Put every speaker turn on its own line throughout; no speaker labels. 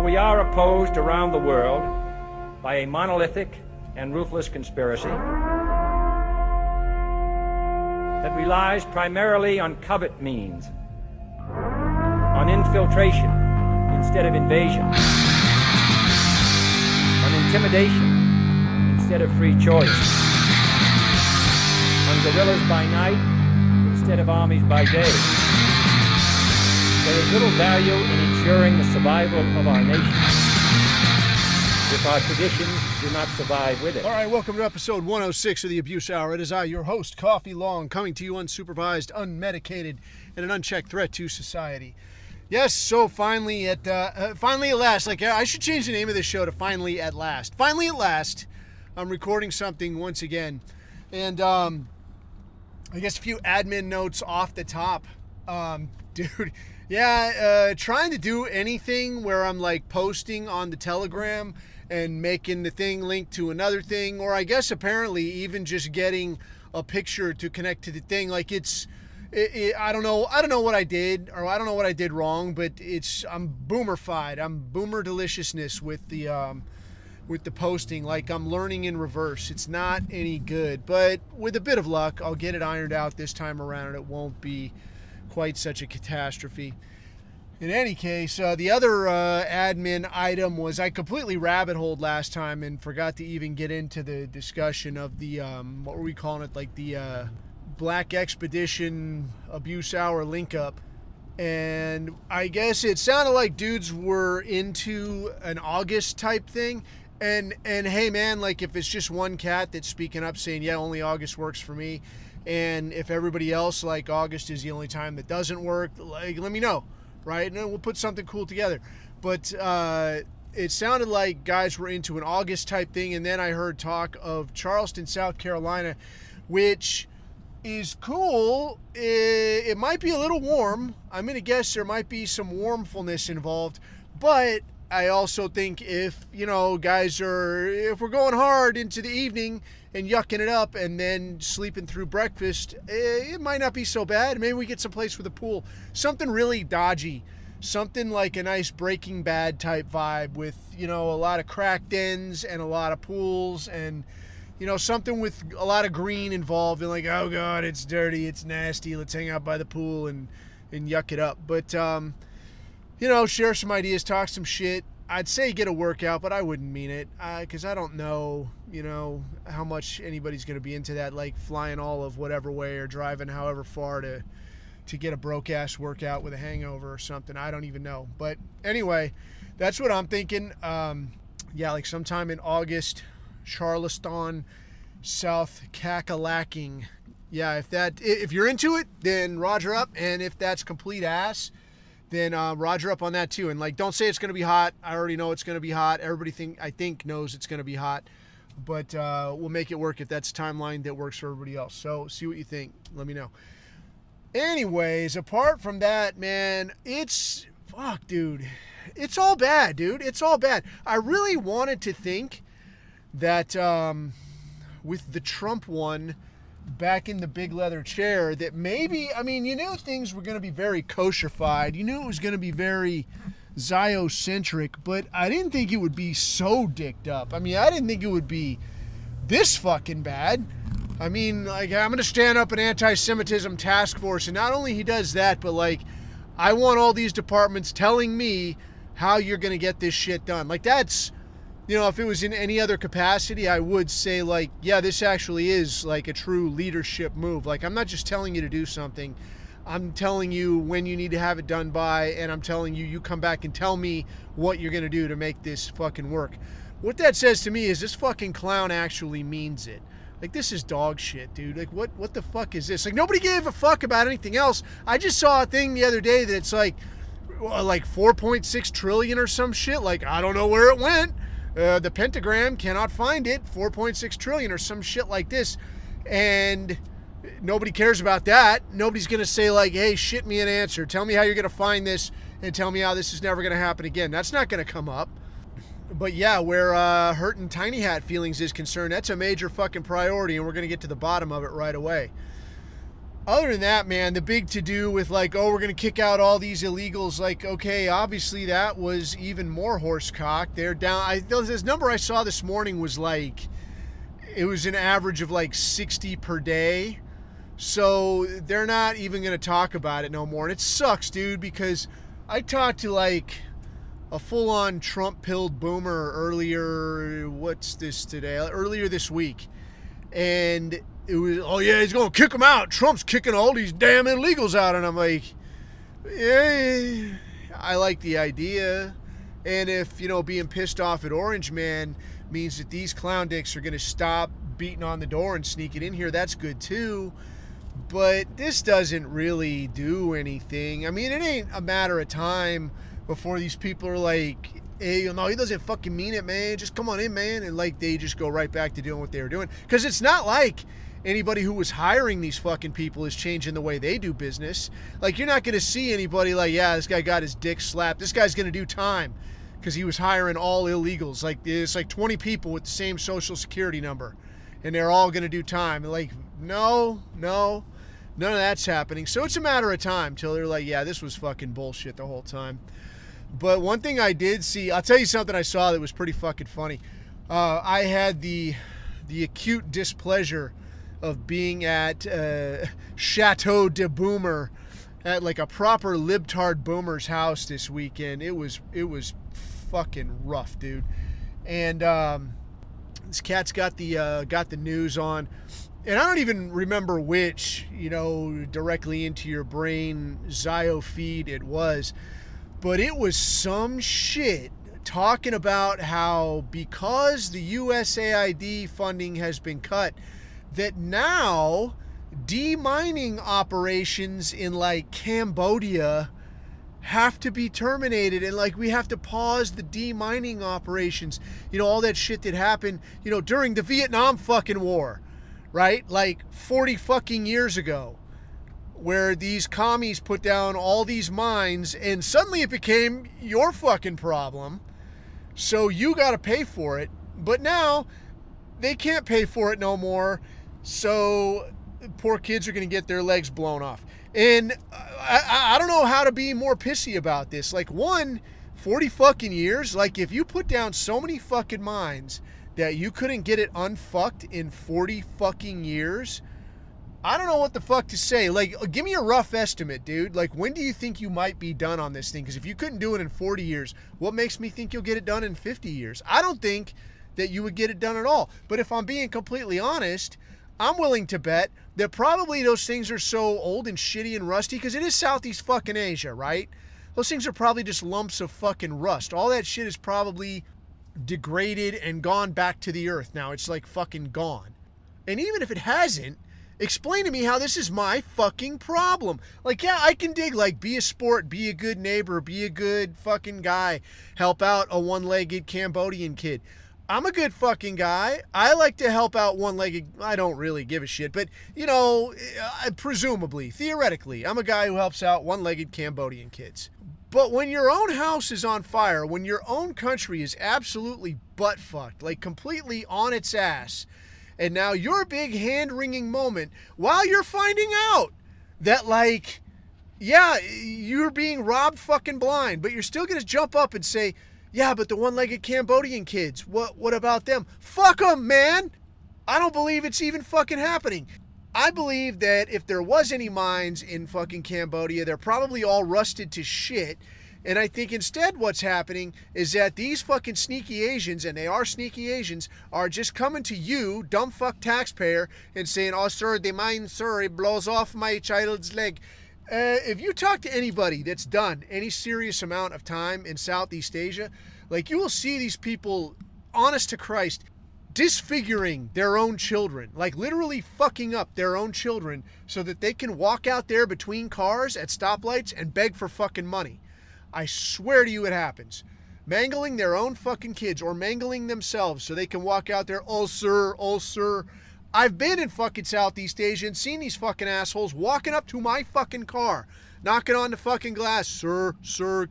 we are opposed around the world by a monolithic and ruthless conspiracy that relies primarily on covert means, on infiltration instead of invasion, on intimidation instead of free choice, on guerrillas by night instead of armies by day. There is little value in ensuring the survival of our nation if our traditions do not survive with it.
All right, welcome to episode 106 of the Abuse Hour. It is I, your host, Coffee Long, coming to you unsupervised, unmedicated, and an unchecked threat to society. Yes, so finally at last, I should change the name of this show to Finally at Last. Finally at last, I'm recording something once again. And I guess a few admin notes off the top. Dude, yeah, trying to do anything where I'm like posting on the Telegram and making the thing link to another thing, or I guess apparently even just getting a picture to connect to the thing. Like I don't know what I did, or I don't know what I did wrong, but I'm boomerfied. I'm boomer deliciousness with the posting. Like I'm learning in reverse. It's not any good, but with a bit of luck, I'll get it ironed out this time around, and it won't be quite such a catastrophe. In any case, the other admin item was I completely rabbit-holed last time and forgot to even get into the discussion of the, what were we calling it, like the Black Expedition Abuse Hour link-up. And I guess it sounded like dudes were into an August type thing. And hey man, like if it's just one cat that's speaking up saying, yeah, only August works for me, and if everybody else, like August is the only time that doesn't work, like let me know, right? And then we'll put something cool together. But it sounded like guys were into an August type thing, and then I heard talk of Charleston, South Carolina, which is cool. It might be a little warm. I'm going to guess there might be some warmfulness involved, but I also think if we're going hard into the evening and yucking it up and then sleeping through breakfast, it might not be so bad. Maybe we get someplace with a pool. Something really dodgy. Something like a nice Breaking Bad type vibe with, a lot of crack dens and a lot of pools and, something with a lot of green involved and like, oh God, it's dirty, it's nasty, let's hang out by the pool and yuck it up. But, share some ideas, talk some shit. I'd say get a workout, but I wouldn't mean it because I don't know, how much anybody's going to be into that, like flying all of whatever way or driving however far to get a broke-ass workout with a hangover or something. I don't even know. But anyway, that's what I'm thinking. Like sometime in August, Charleston, South Kakalacking. Yeah, if you're into it, then Roger up. And if that's complete ass, then Roger up on that too. And like, don't say it's going to be hot. I already know it's going to be hot. Everybody I think knows it's going to be hot. But we'll make it work if that's a timeline that works for everybody else. So see what you think. Let me know. Anyways, apart from that, man, it's all bad, dude. It's all bad. I really wanted to think that with the Trump one back in the big leather chair that maybe, you knew things were going to be very kosher-fied. You knew it was going to be very Ziocentric, but I didn't think it would be so dicked up. I didn't think it would be this fucking bad. I'm going to stand up an anti-Semitism task force, and not only he does that, but like, I want all these departments telling me how you're going to get this shit done. Like that's, if it was in any other capacity, I would say like, yeah, this actually is like a true leadership move. Like I'm not just telling you to do something. I'm telling you when you need to have it done by, and I'm telling you come back and tell me what you're going to do to make this fucking work. What that says to me is this fucking clown actually means it. Like, this is dog shit, dude. Like, what the fuck is this? Like, nobody gave a fuck about anything else. I just saw a thing the other day that it's like 4.6 trillion or some shit. Like, I don't know where it went. The pentagram cannot find it. 4.6 trillion or some shit like this. And nobody cares about that. Nobody's going to say like, hey, shit me an answer. Tell me how you're going to find this and tell me how this is never going to happen again. That's not going to come up. But yeah, where hurting Tiny Hat feelings is concerned, that's a major fucking priority, and we're going to get to the bottom of it right away. Other than that, man, the big to-do with like, oh, we're going to kick out all these illegals. Like, okay, obviously that was even more horsecock. They're down. This number I saw this morning was like, it was an average of like 60 per day. So they're not even going to talk about it no more. And it sucks, dude, because I talked to like a full-on Trump-pilled boomer earlier this week. And it was, oh yeah, he's going to kick them out. Trump's kicking all these damn illegals out. And I'm like, yeah, I like the idea. And if, being pissed off at Orange Man means that these clown dicks are going to stop beating on the door and sneaking in here, that's good too. But this doesn't really do anything. I mean, it ain't a matter of time before these people are like, hey, no, he doesn't fucking mean it, man. Just come on in, man. And like, they just go right back to doing what they were doing. Because it's not like anybody who was hiring these fucking people is changing the way they do business. Like, you're not going to see anybody like, yeah, this guy got his dick slapped. This guy's going to do time because he was hiring all illegals. Like, it's like 20 people with the same social security number. And they're all going to do time. And like, no, none of that's happening. So it's a matter of time till they're like, yeah, this was fucking bullshit the whole time. But one thing I did see, I'll tell you something I saw that was pretty fucking funny. I had the acute displeasure of being at Chateau de Boomer at like a proper libtard boomer's house this weekend. It was fucking rough, dude. And this cat's got the news on. And I don't even remember which, directly into your brain Zio feed it was. But it was some shit talking about how because the USAID funding has been cut, that now demining operations in like Cambodia have to be terminated, and like we have to pause the demining operations. All that shit that happened, during the Vietnam fucking War, right? Like 40 fucking years ago, where these commies put down all these mines and suddenly it became your fucking problem. So you got to pay for it. But now they can't pay for it no more. So poor kids are going to get their legs blown off. And I don't know how to be more pissy about this. Like 40 fucking years. Like if you put down so many fucking mines that you couldn't get it unfucked in 40 fucking years, I don't know what the fuck to say. Like, give me a rough estimate, dude. Like, when do you think you might be done on this thing? Because if you couldn't do it in 40 years, what makes me think you'll get it done in 50 years? I don't think that you would get it done at all. But if I'm being completely honest, I'm willing to bet that probably those things are so old and shitty and rusty, because it is Southeast fucking Asia, right? Those things are probably just lumps of fucking rust. All that shit is probably degraded and gone back to the earth now. It's like fucking gone. And even if it hasn't, explain to me how this is my fucking problem. Like, yeah, I can dig, like, be a sport, be a good neighbor, be a good fucking guy, help out a one-legged Cambodian kid. I'm a good fucking guy. I like to help out one-legged, I don't really give a shit, but, presumably, theoretically, I'm a guy who helps out one-legged Cambodian kids. But when your own house is on fire, when your own country is absolutely butt-fucked, like completely on its ass, and now your big hand-wringing moment, while you're finding out that, like, yeah, you're being robbed fucking blind, but you're still going to jump up and say, yeah, but the one-legged Cambodian kids, what about them? Fuck them, man! I don't believe it's even fucking happening. I believe that if there was any mines in fucking Cambodia, they're probably all rusted to shit. And I think instead what's happening is that these fucking sneaky Asians, and they are sneaky Asians, are just coming to you, dumb fuck taxpayer, and saying, oh, sir, the mine, sir, it blows off my child's leg. If you talk to anybody that's done any serious amount of time in Southeast Asia, like, you will see these people, honest to Christ, disfiguring their own children, like literally fucking up their own children so that they can walk out there between cars at stoplights and beg for fucking money. I swear to you it happens. Mangling their own fucking kids or mangling themselves so they can walk out there, oh sir, oh sir. I've been in fucking Southeast Asia and seen these fucking assholes walking up to my fucking car, knocking on the fucking glass, sir,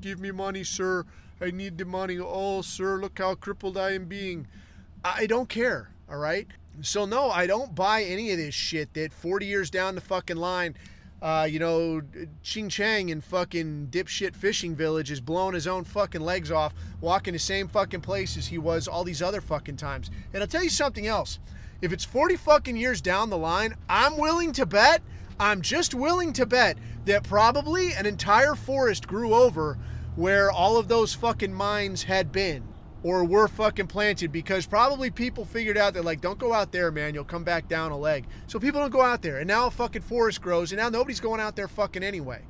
give me money, sir. I need the money. Oh, sir, look how crippled I am being. I don't care, all right? So no, I don't buy any of this shit that 40 years down the fucking line, Ching Chang in fucking dipshit fishing village is blowing his own fucking legs off, walking the same fucking place as he was all these other fucking times. And I'll tell you something else. If it's 40 fucking years down the line, I'm just willing to bet that probably an entire forest grew over where all of those fucking mines had been or were fucking planted, because probably people figured out that, like, don't go out there, man, you'll come back down a leg. So people don't go out there, and now a fucking forest grows, and now nobody's going out there fucking anyway.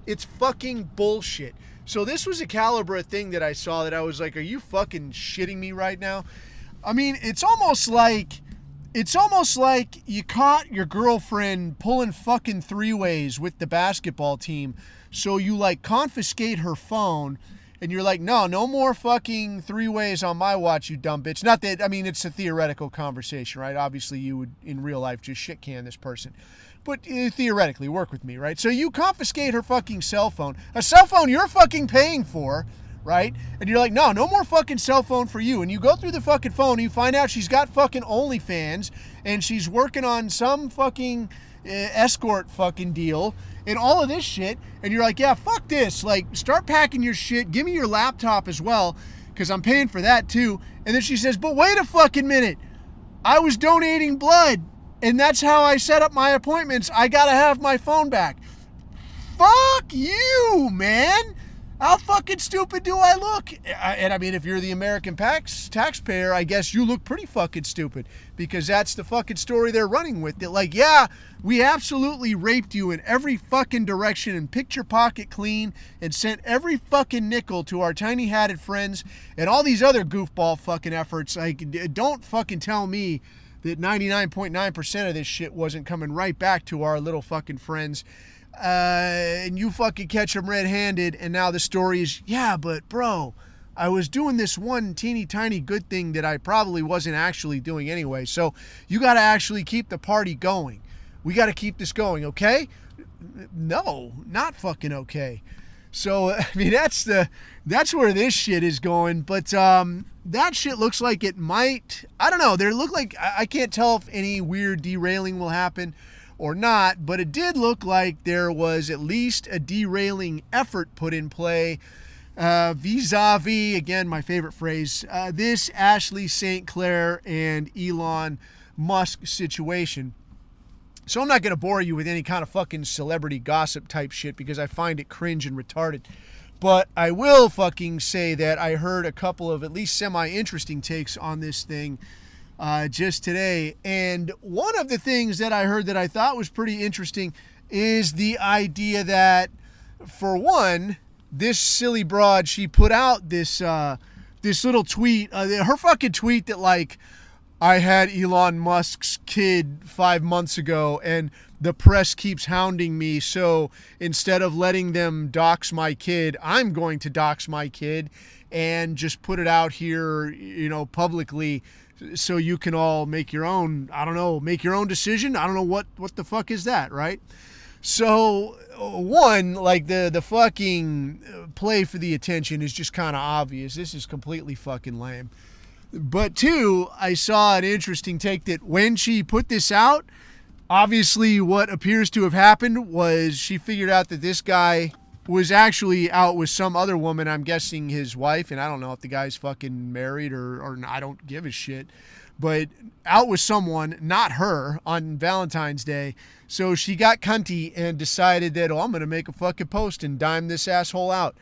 It's fucking bullshit. So this was a caliber of thing that I saw that I was like, are you fucking shitting me right now? I mean, it's almost like you caught your girlfriend pulling fucking three-ways with the basketball team, so you, like, confiscate her phone, and you're like, no more fucking three-ways on my watch, you dumb bitch. Not that, I mean, it's a theoretical conversation, right? Obviously, you would, in real life, just shit-can this person. But theoretically, work with me, right? So you confiscate her fucking cell phone. A cell phone you're fucking paying for, right? And you're like, no more fucking cell phone for you. And you go through the fucking phone and you find out she's got fucking OnlyFans and she's working on some fucking escort fucking deal and all of this shit. And you're like, yeah, fuck this. Like, start packing your shit. Give me your laptop as well, because I'm paying for that too. And then she says, but wait a fucking minute. I was donating blood, and that's how I set up my appointments. I gotta have my phone back. Fuck you, man. How fucking stupid do I look? And I mean, if you're the American taxpayer, I guess you look pretty fucking stupid, because that's the fucking story they're running with. That, like, yeah, we absolutely raped you in every fucking direction and picked your pocket clean and sent every fucking nickel to our tiny hatted friends and all these other goofball fucking efforts. Like, don't fucking tell me that 99.9% of this shit wasn't coming right back to our little fucking friends. And you fucking catch them red-handed, and now the story is, yeah, but bro, I was doing this one teeny tiny good thing that I probably wasn't actually doing anyway. So you got to actually keep the party going. We got to keep this going, okay? No, not fucking okay. So I mean, that's where this shit is going. But that shit looks like it might. I don't know. There look like I can't tell if any weird derailing will happen or not, but it did look like there was at least a derailing effort put in play vis-a-vis, again, my favorite phrase, this Ashley St. Clair and Elon Musk situation. So I'm not going to bore you with any kind of fucking celebrity gossip type shit, because I find it cringe and retarded. But I will fucking say that I heard a couple of at least semi-interesting takes on this thing just today. And one of the things that I heard that I thought was pretty interesting is the idea that, for one, this silly broad, she put out this little tweet, her fucking tweet that, like, I had Elon Musk's kid 5 months ago and the press keeps hounding me, so instead of letting them dox my kid, I'm going to dox my kid and just put it out here, publicly, so you can all make your own, make your own decision. I don't know what the fuck is that, right? So, one, like, the fucking play for the attention is just kind of obvious. This is completely fucking lame. But two, I saw an interesting take that when she put this out, obviously what appears to have happened was she figured out that this guy was actually out with some other woman, I'm guessing his wife, and I don't know if the guy's fucking married or I don't give a shit, but out with someone, not her, on Valentine's Day. So she got cunty and decided that, I'm going to make a fucking post and dime this asshole out.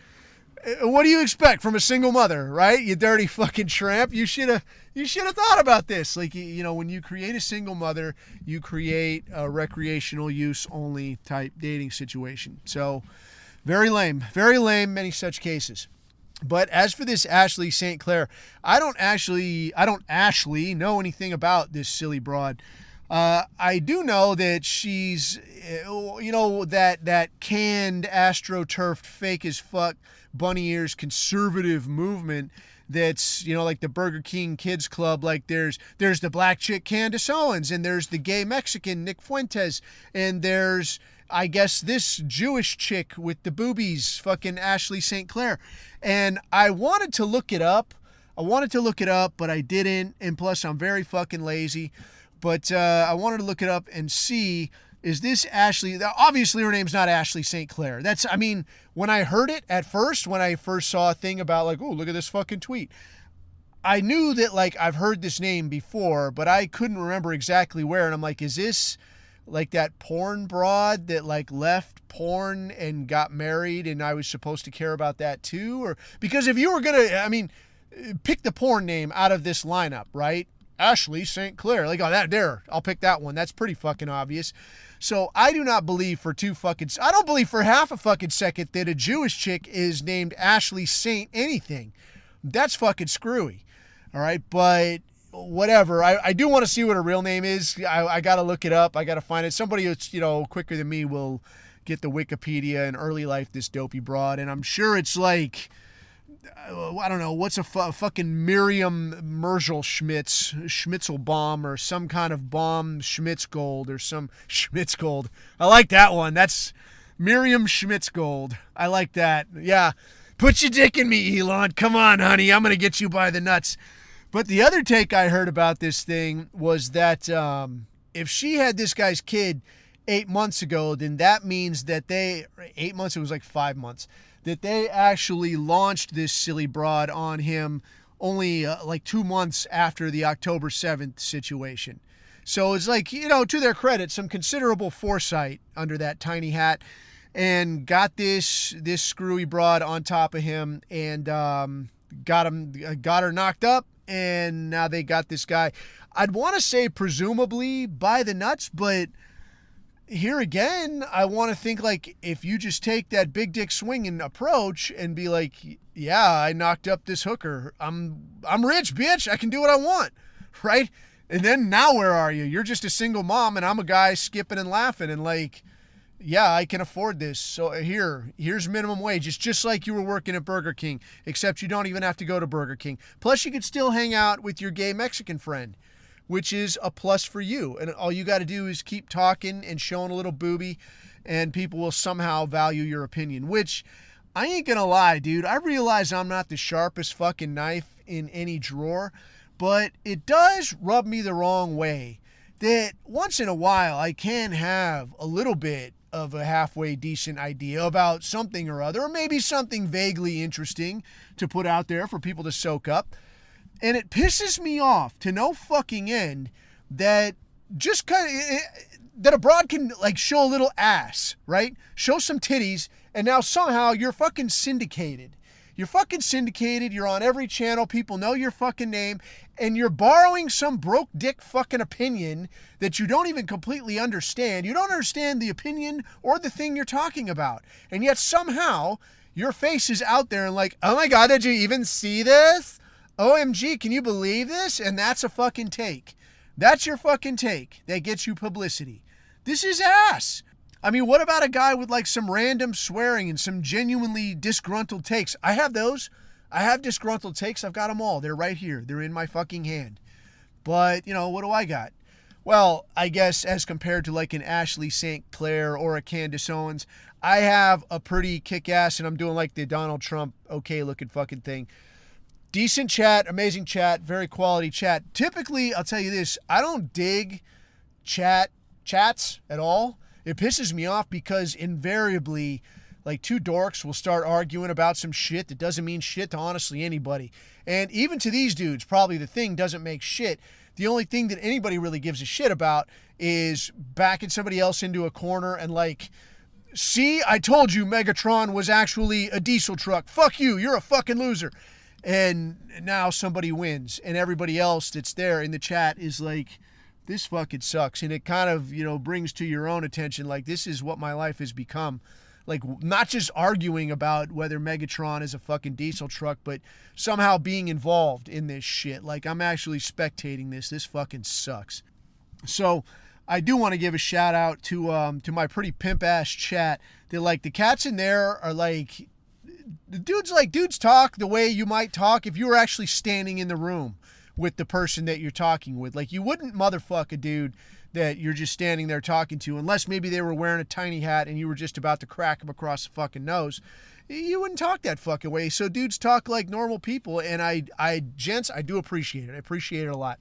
What do you expect from a single mother, right? You dirty fucking tramp. You should have thought about this. Like, when you create a single mother, you create a recreational use only type dating situation. So, very lame, many such cases. But as for this Ashley St. Clair, I don't actually know anything about this silly broad. I do know that she's, that canned, astroturfed, fake as fuck, bunny ears conservative movement that's, like the Burger King Kids Club. Like, there's the black chick Candace Owens, and there's the gay Mexican Nick Fuentes, and there's, I guess, this Jewish chick with the boobies, fucking Ashley St. Clair. And I wanted to look it up, but I didn't, and plus I'm very fucking lazy. But I wanted to look it up and see, is this Ashley? Obviously, her name's not Ashley St. Clair. When I heard it at first, when I first saw a thing about like, oh, look at this fucking tweet, I knew that like I've heard this name before, but I couldn't remember exactly where. And I'm like, is this like that porn broad that like left porn and got married and I was supposed to care about that too? Or because if you were going to, pick the porn name out of this lineup, right? Ashley St. Clair. Like, oh, I'll pick that one. That's pretty fucking obvious. So I do not believe I don't believe for half a fucking second that a Jewish chick is named Ashley Saint anything. That's fucking screwy. All right. But whatever. I do want to see what her real name is. I got to look it up. I got to find it. Somebody that's, quicker than me will get the Wikipedia and early life this dopey broad. And I'm sure it's like, I don't know, what's a fucking Miriam Merzel Schmitzelbaum or some kind of bomb Schmitzgold or some Schmitzgold. I like that one. That's Miriam Schmitzgold. I like that. Yeah. Put your dick in me, Elon. Come on, honey. I'm going to get you by the nuts. But the other take I heard about this thing was that if she had this guy's kid 8 months ago, then that means that 8 months, it was like 5 months, that they actually launched this silly broad on him only like 2 months after the October 7th situation. So it's like, to their credit, some considerable foresight under that tiny hat, and got this screwy broad on top of him and got her knocked up, and now they got this guy. I'd want to say presumably by the nuts, but here again, I want to think like if you just take that big dick swinging approach and be like, yeah, I knocked up this hooker. I'm rich, bitch. I can do what I want, right? And then now where are you? You're just a single mom, and I'm a guy skipping and laughing and like, yeah, I can afford this. So here's minimum wage. It's just like you were working at Burger King, except you don't even have to go to Burger King. Plus, you could still hang out with your gay Mexican friend, which is a plus for you. And all you got to do is keep talking and showing a little booby, and people will somehow value your opinion, which I ain't going to lie, dude. I realize I'm not the sharpest fucking knife in any drawer, but it does rub me the wrong way that once in a while I can have a little bit of a halfway decent idea about something or other, or maybe something vaguely interesting to put out there for people to soak up. And it pisses me off to no fucking end that just kind of, that a broad can like show a little ass, right? Show some titties, and now somehow you're fucking syndicated. You're fucking syndicated. You're on every channel. People know your fucking name, and you're borrowing some broke dick fucking opinion that you don't even completely understand. You don't understand the opinion or the thing you're talking about. And yet somehow your face is out there and like, oh my God, did you even see this? OMG, can you believe this? And that's a fucking take. That's your fucking take that gets you publicity. This is ass. I mean, what about a guy with like some random swearing and some genuinely disgruntled takes? I have those. I have disgruntled takes. I've got them all. They're right here. They're in my fucking hand. But, what do I got? Well, I guess as compared to like an Ashley St. Clair or a Candace Owens, I have a pretty kick-ass, and I'm doing like the Donald Trump okay looking fucking thing. Decent chat, amazing chat, very quality chat. Typically, I'll tell you this, I don't dig chats at all. It pisses me off because invariably, like two dorks will start arguing about some shit that doesn't mean shit to honestly anybody. And even to these dudes, probably the thing doesn't make shit. The only thing that anybody really gives a shit about is backing somebody else into a corner and like, see, I told you Megatron was actually a diesel truck. Fuck you, you're a fucking loser. And now somebody wins, and everybody else that's there in the chat is like, this fucking sucks. And it kind of, brings to your own attention, like, this is what my life has become. Like, not just arguing about whether Megatron is a fucking diesel truck, but somehow being involved in this shit. Like, I'm actually spectating this. This fucking sucks. So I do want to give a shout out to my pretty pimp ass chat. That like the cats in there are like, the dudes talk the way you might talk if you were actually standing in the room with the person that you're talking with. Like, you wouldn't motherfuck a dude that you're just standing there talking to, unless maybe they were wearing a tiny hat and you were just about to crack them across the fucking nose. You wouldn't talk that fucking way. So dudes talk like normal people, and gents, I do appreciate it. I appreciate it a lot.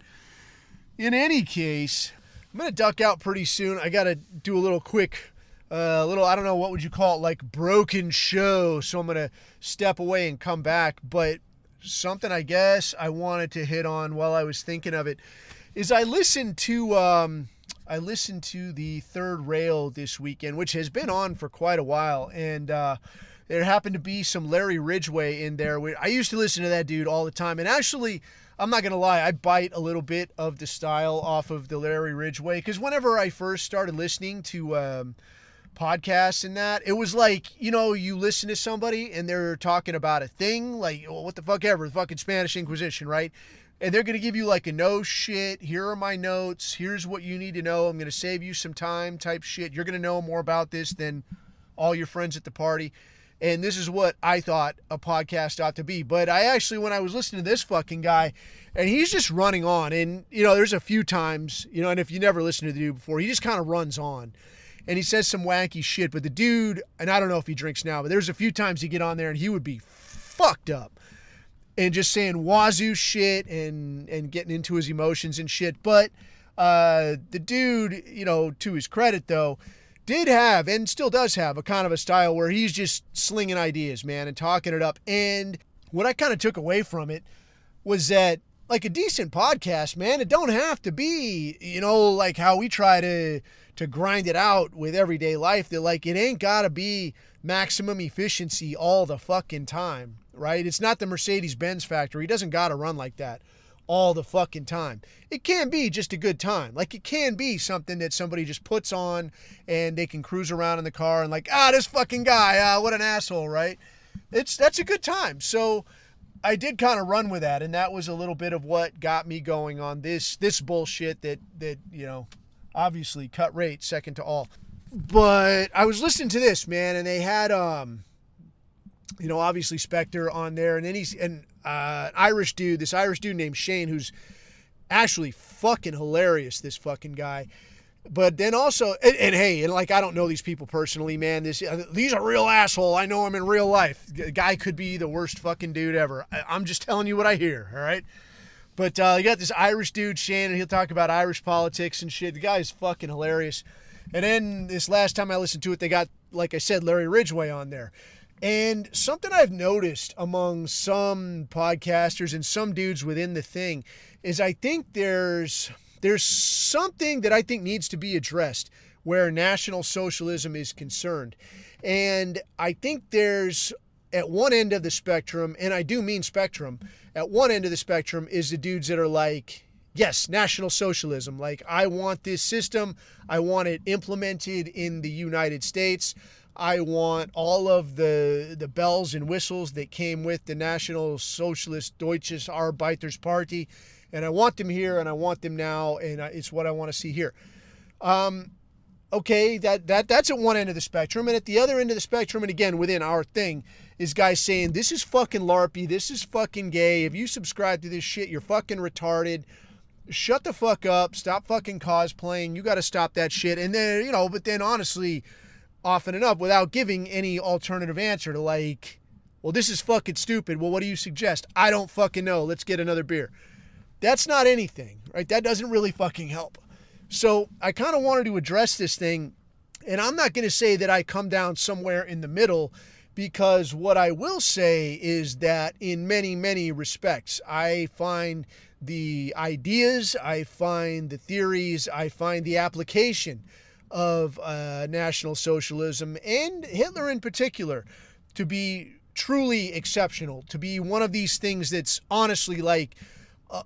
In any case, I'm going to duck out pretty soon. I got to do a little quick, I don't know, what would you call it, like broken show. So I'm going to step away and come back. But something I guess I wanted to hit on while I was thinking of it is I listened to the Third Rail this weekend, which has been on for quite a while. And there happened to be some Larry Ridgway in there. I used to listen to that dude all the time. And actually, I'm not going to lie, I bite a little bit of the style off of the Larry Ridgway. Because whenever I first started listening to podcasts and that, it was like, you listen to somebody and they're talking about a thing, like, what the fuck ever, the fucking Spanish Inquisition, right? And they're going to give you like a no shit, here are my notes, here's what you need to know, I'm going to save you some time type shit. You're going to know more about this than all your friends at the party. And this is what I thought a podcast ought to be. But I actually, when I was listening to this fucking guy, and he's just running on, and, there's a few times, and if you never listened to the dude before, he just kind of runs on. And he says some wacky shit, but the dude, and I don't know if he drinks now, but there's a few times he'd get on there and he would be fucked up and just saying wazoo shit and getting into his emotions and shit. But the dude, to his credit though, did have and still does have a kind of a style where he's just slinging ideas, man, and talking it up. And what I kind of took away from it was that, like, a decent podcast, man, it don't have to be, like how we try to grind it out with everyday life, that like it ain't gotta be maximum efficiency all the fucking time, right? It's not the Mercedes-Benz factory. It doesn't gotta run like that all the fucking time. It can be just a good time. Like, it can be something that somebody just puts on and they can cruise around in the car and like, this fucking guy, what an asshole, right? That's a good time. So I did kind of run with that, and that was a little bit of what got me going on this bullshit that obviously cut rate second to all. But I was listening to this, man, and they had obviously Spectre on there, and then he's this Irish dude named Shane, who's actually fucking hilarious, this fucking guy. But then also, and like, I don't know these people personally, man. He's a real asshole. I know him in real life. The guy could be the worst fucking dude ever. I'm just telling you what I hear, all right? But you got this Irish dude, Shane, and he'll talk about Irish politics and shit. The guy's fucking hilarious. And then this last time I listened to it, they got, like I said, Larry Ridgway on there. And something I've noticed among some podcasters and some dudes within the thing is I think there's something that I think needs to be addressed where National Socialism is concerned. And I think there's, at one end of the spectrum, and I do mean spectrum, at one end of the spectrum is the dudes that are like, yes, National Socialism. Like, I want this system. I want it implemented in the United States. I want all of the bells and whistles that came with the National Socialist Deutsches Arbeiters Party. And I want them here, and I want them now, and it's what I want to see here. Okay, that's at one end of the spectrum. And at the other end of the spectrum, and again, within our thing, is guys saying, this is fucking LARPy, this is fucking gay. If you subscribe to this shit, you're fucking retarded. Shut the fuck up. Stop fucking cosplaying. You got to stop that shit. And then, but then honestly, often enough, without giving any alternative answer to like, well, this is fucking stupid. Well, what do you suggest? I don't fucking know. Let's get another beer. That's not anything, right? That doesn't really fucking help. So I kind of wanted to address this thing, and I'm not going to say that I come down somewhere in the middle, because what I will say is that in many, many respects, I find the ideas, I find the theories, I find the application of National Socialism, and Hitler in particular, to be truly exceptional, to be one of these things that's honestly like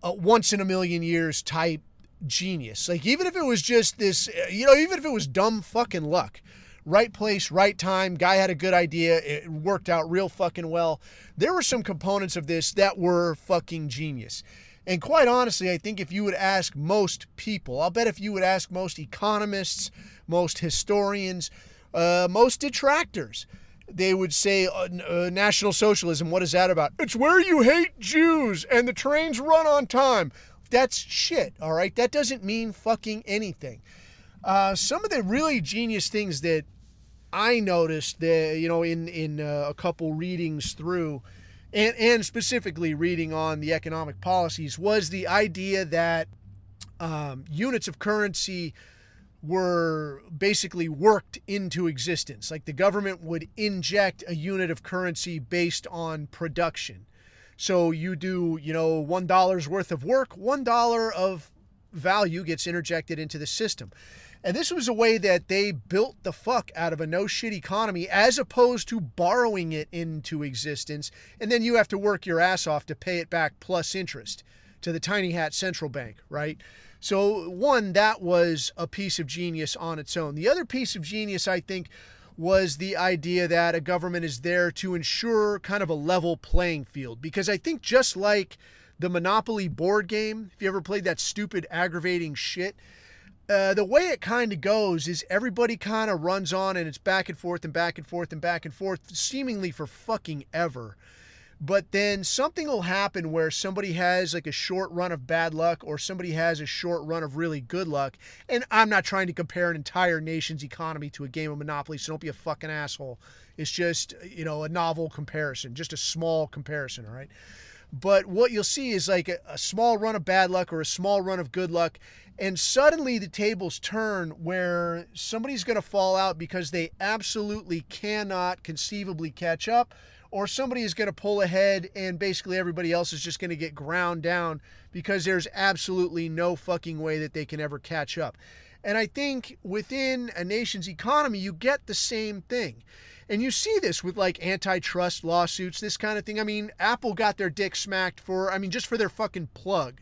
a once in a million years type genius. Like, even if it was just this, even if it was dumb fucking luck, right place, right time, guy had a good idea, it worked out real fucking well. There were some components of this that were fucking genius. And quite honestly, I think if you would ask most people, I'll bet if you would ask most economists, most historians, most detractors, they would say, National Socialism, what is that about? It's where you hate Jews and the trains run on time. That's shit, all right? That doesn't mean fucking anything. Some of the really genius things that I noticed that, in a couple readings through, and specifically reading on the economic policies, was the idea that units of currency were basically worked into existence. Like the government would inject a unit of currency based on production. So you do, $1 worth of work, $1 of value gets interjected into the system. And this was a way that they built the fuck out of a no shit economy, as opposed to borrowing it into existence. And then you have to work your ass off to pay it back plus interest to the tiny hat central bank, right? So one, that was a piece of genius on its own. The other piece of genius, I think, was the idea that a government is there to ensure kind of a level playing field. Because I think just like the Monopoly board game, if you ever played that stupid aggravating shit, the way it kind of goes is everybody kind of runs on and it's back and forth and back and forth and back and forth, seemingly for fucking ever. But then something will happen where somebody has like a short run of bad luck or somebody has a short run of really good luck. And I'm not trying to compare an entire nation's economy to a game of Monopoly, so don't be a fucking asshole. It's just, a novel comparison, just a small comparison, all right? But what you'll see is like a small run of bad luck or a small run of good luck, and suddenly the tables turn where somebody's going to fall out because they absolutely cannot conceivably catch up, or somebody is going to pull ahead and basically everybody else is just going to get ground down because there's absolutely no fucking way that they can ever catch up. And I think within a nation's economy, you get the same thing. And you see this with like antitrust lawsuits, this kind of thing. I mean, Apple got their dick smacked just for their fucking plug,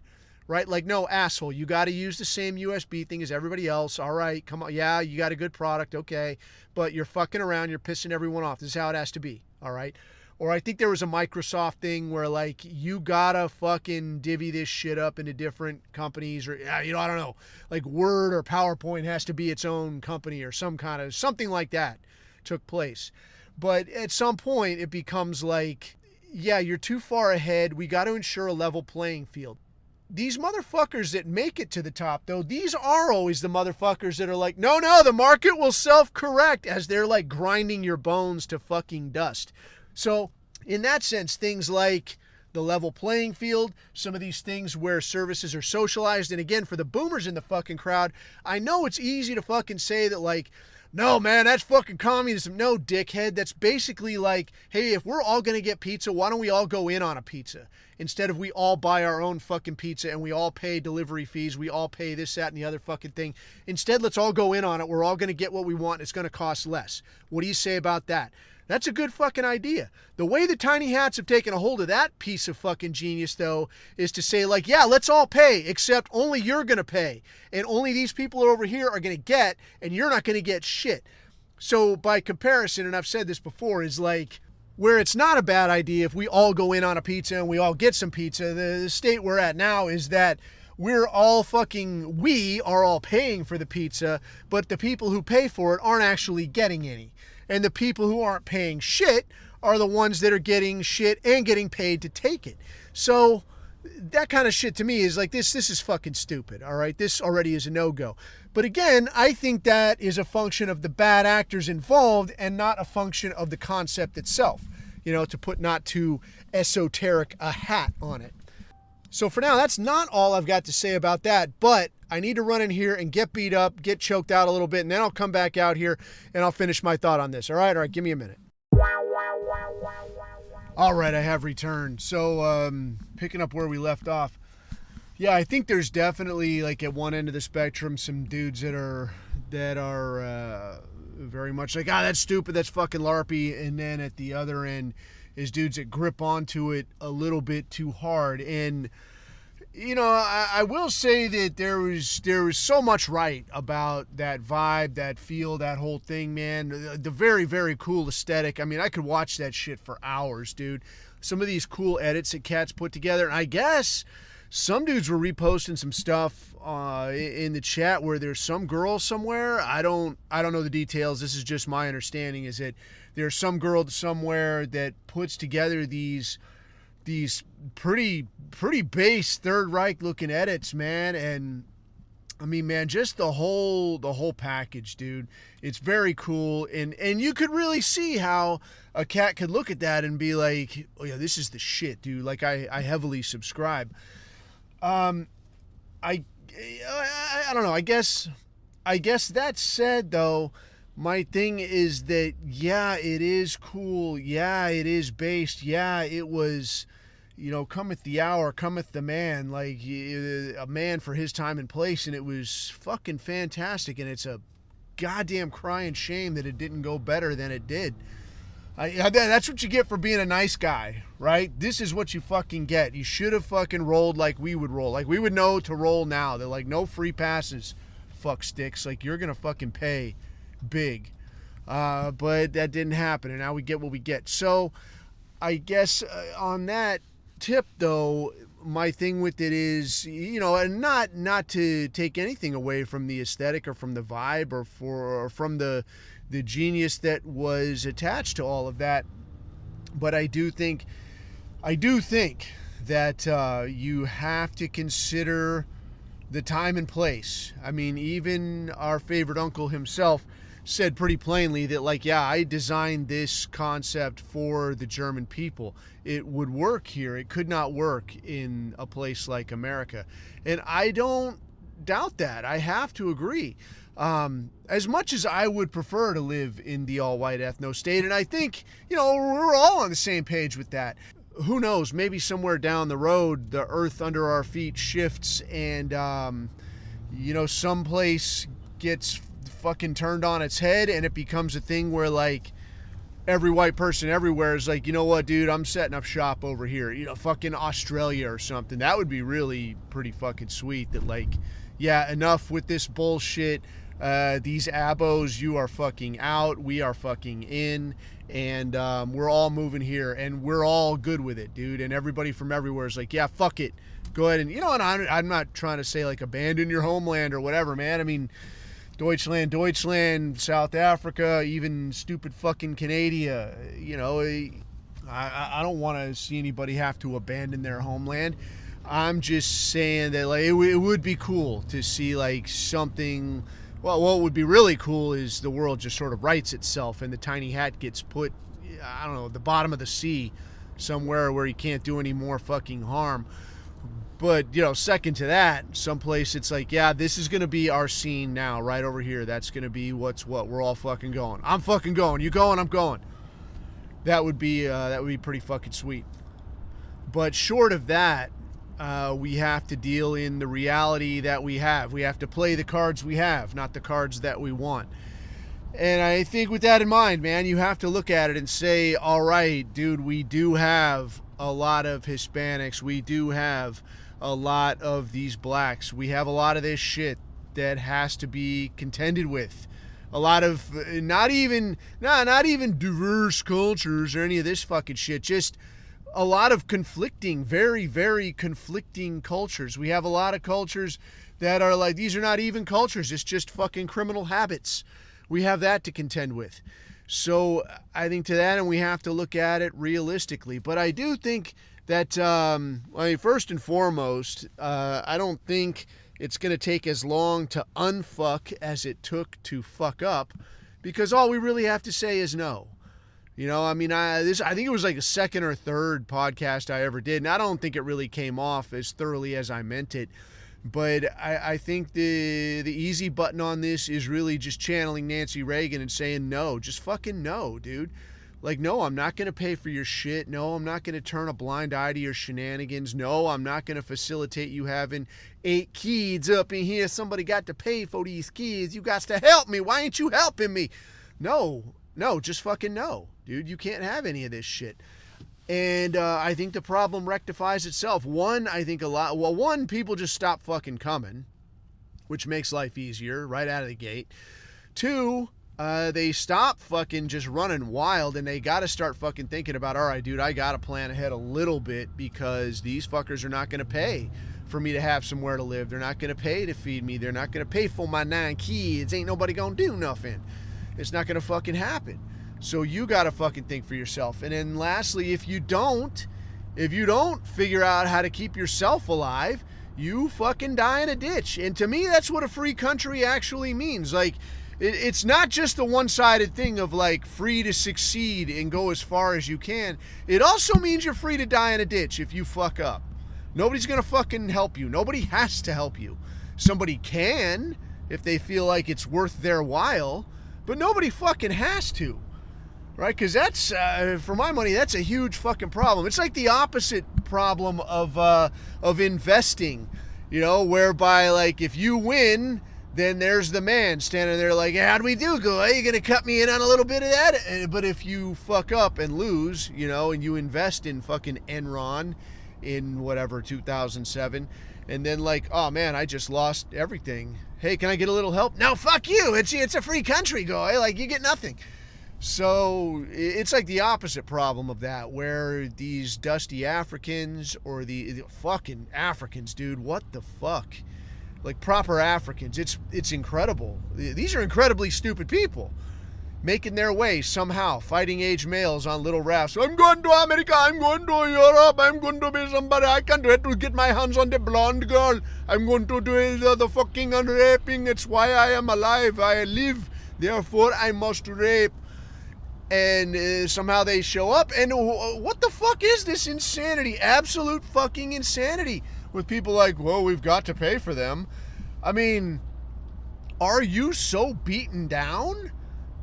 right? Like, no, asshole, you got to use the same USB thing as everybody else. All right, come on. Yeah, you got a good product. Okay. But you're fucking around. You're pissing everyone off. This is how it has to be. All right. Or I think there was a Microsoft thing where like you gotta fucking divvy this shit up into different companies, or I don't know, like Word or PowerPoint has to be its own company or something like that took place. But at some point it becomes like, yeah, you're too far ahead. We got to ensure a level playing field. These motherfuckers that make it to the top, though, these are always the motherfuckers that are like, no, the market will self-correct, as they're like grinding your bones to fucking dust. So in that sense, things like the level playing field, some of these things where services are socialized. And again, for the boomers in the fucking crowd, I know it's easy to fucking say that like, no, man, that's fucking communism. No, dickhead. That's basically like, hey, if we're all going to get pizza, why don't we all go in on a pizza? Instead of we all buy our own fucking pizza and we all pay delivery fees, we all pay this, that, and the other fucking thing. Instead, let's all go in on it. We're all going to get what we want. It's going to cost less. What do you say about that? That's a good fucking idea. The way the tiny hats have taken a hold of that piece of fucking genius, though, is to say like, yeah, let's all pay, except only you're going to pay. And only these people over here are going to get, and you're not going to get shit. So by comparison, and I've said this before, is like where it's not a bad idea if we all go in on a pizza and we all get some pizza. The state we're at now is that we are all paying for the pizza, but the people who pay for it aren't actually getting any. And the people who aren't paying shit are the ones that are getting shit and getting paid to take it. So that kind of shit to me is like, this is fucking stupid, all right? This already is a no-go. But again, I think that is a function of the bad actors involved and not a function of the concept itself, to put not too esoteric a hat on it. So for now, that's not all I've got to say about that, but I need to run in here and get beat up, get choked out a little bit, and then I'll come back out here and I'll finish my thought on this. All right, give me a minute. All right, I have returned. So picking up where we left off. Yeah, I think there's definitely like at one end of the spectrum some dudes that are very much like, that's stupid, that's fucking LARPy, and then at the other end is dudes that grip onto it a little bit too hard. And I will say that there was so much right about that vibe, that feel, that whole thing, man. The very, very cool aesthetic. I mean, I could watch that shit for hours, dude. Some of these cool edits that cats put together. And I guess some dudes were reposting some stuff in the chat where there's some girl somewhere. I don't know the details. This is just my understanding, is that there's some girl somewhere that puts together these pretty base Third Reich looking edits, man. And I mean, man, just the whole package, dude. It's very cool. And you could really see how a cat could look at that and be like, oh yeah, this is the shit, dude. Like I heavily subscribe. I don't know. I guess that said, though, my thing is that, yeah, it is cool. Yeah, it is based. Yeah, it was, cometh the hour, cometh the man, like a man for his time and place. And it was fucking fantastic. And it's a goddamn crying shame that it didn't go better than it did. That's what you get for being a nice guy, right? This is what you fucking get. You should have fucking rolled like we would roll. Like we would know to roll now. They're like, no free passes, fuck sticks. Like you're going to fucking pay big. But that didn't happen. And now we get what we get. So I guess on that tip, though, my thing with it is, and not to take anything away from the aesthetic or from the vibe or from the genius that was attached to all of that. But I do think that you have to consider the time and place. I mean, even our favorite uncle himself said pretty plainly that, like, yeah, I designed this concept for the German people. It would work here. It could not work in a place like America. And I don't doubt that. I have to agree. As much as I would prefer to live in the all-white ethno-state, and I think, we're all on the same page with that. Who knows, maybe somewhere down the road, the earth under our feet shifts and, someplace gets fucking turned on its head and it becomes a thing where, like, every white person everywhere is like, you know what, dude, I'm setting up shop over here, fucking Australia or something. That would be really pretty fucking sweet that, like, yeah, enough with this bullshit. These abos, you are fucking out, we are fucking in, and we're all moving here, and we're all good with it, dude. And everybody from everywhere is like, yeah, fuck it, go ahead. And and I'm not trying to say like abandon your homeland or whatever, man. I mean, Deutschland, South Africa, even stupid fucking Canada. I don't want to see anybody have to abandon their homeland. I'm just saying that, like, it would be cool to see, like, something. Well, what would be really cool is the world just sort of rights itself and the tiny hat gets put, I don't know, at the bottom of the sea somewhere where he can't do any more fucking harm. But, second to that, someplace it's like, yeah, this is going to be our scene now, right over here. That's going to be what's what. We're all fucking going. I'm fucking going. You going? I'm going. That would be pretty fucking sweet. But short of that, we have to deal in the reality that we have. We have to play the cards we have, not the cards that we want. And I think with that in mind, man, you have to look at it and say, all right, dude, we do have a lot of Hispanics. We do have a lot of these blacks. We have a lot of this shit that has to be contended with. A lot of not even diverse cultures or any of this fucking shit. Just a lot of conflicting, very, very conflicting cultures. We have a lot of cultures that are like, these are not even cultures. It's just fucking criminal habits. We have that to contend with. So I think to that, and we have to look at it realistically. But I do think that, first and foremost, I don't think it's going to take as long to unfuck as it took to fuck up, because all we really have to say is no. I think it was like a second or third podcast I ever did, and I don't think it really came off as thoroughly as I meant it. But I think the easy button on this is really just channeling Nancy Reagan and saying no. Just fucking no, dude. Like, no, I'm not going to pay for your shit. No, I'm not going to turn a blind eye to your shenanigans. No, I'm not going to facilitate you having 8 kids up in here. Somebody got to pay for these kids. You got to help me. Why ain't you helping me? No, just fucking no, dude. You can't have any of this shit. And I think the problem rectifies itself. One, people just stop fucking coming, which makes life easier right out of the gate. 2, they stop fucking just running wild, and they got to start fucking thinking about, all right, dude, I got to plan ahead a little bit, because these fuckers are not going to pay for me to have somewhere to live. They're not going to pay to feed me. They're not going to pay for my 9 kids. Ain't nobody going to do nothing. It's not going to fucking happen. So you got to fucking think for yourself. And then lastly, if you don't figure out how to keep yourself alive, you fucking die in a ditch. And to me, that's what a free country actually means. Like, it's not just the one-sided thing of, like, free to succeed and go as far as you can. It also means you're free to die in a ditch if you fuck up. Nobody's going to fucking help you. Nobody has to help you. Somebody can if they feel like it's worth their while, but nobody fucking has to, right? Because that's, for my money, that's a huge fucking problem. It's like the opposite problem of investing, you know, whereby, like, if you win, then there's the man standing there like, how do we do, guy? You gonna cut me in on a little bit of that? But if you fuck up and lose, you know, and you invest in fucking Enron in whatever, 2007, and then like, oh man, I just lost everything. Hey, can I get a little help? No, fuck you. It's a free country, guy. Like, you get nothing. So it's like the opposite problem of that, where these dusty Africans, or the fucking Africans, dude, what the fuck? Like proper Africans, it's incredible. These are incredibly stupid people, making their way somehow, fighting age males on little rafts. I'm going to America, I'm going to Europe, I'm going to be somebody. I can't wait to get my hands on the blonde girl. I'm going to do the fucking raping. It's why I am alive. I live, therefore I must rape. And somehow they show up, and what the fuck is this insanity? Absolute fucking insanity. With people like, well, we've got to pay for them. I mean, are you so beaten down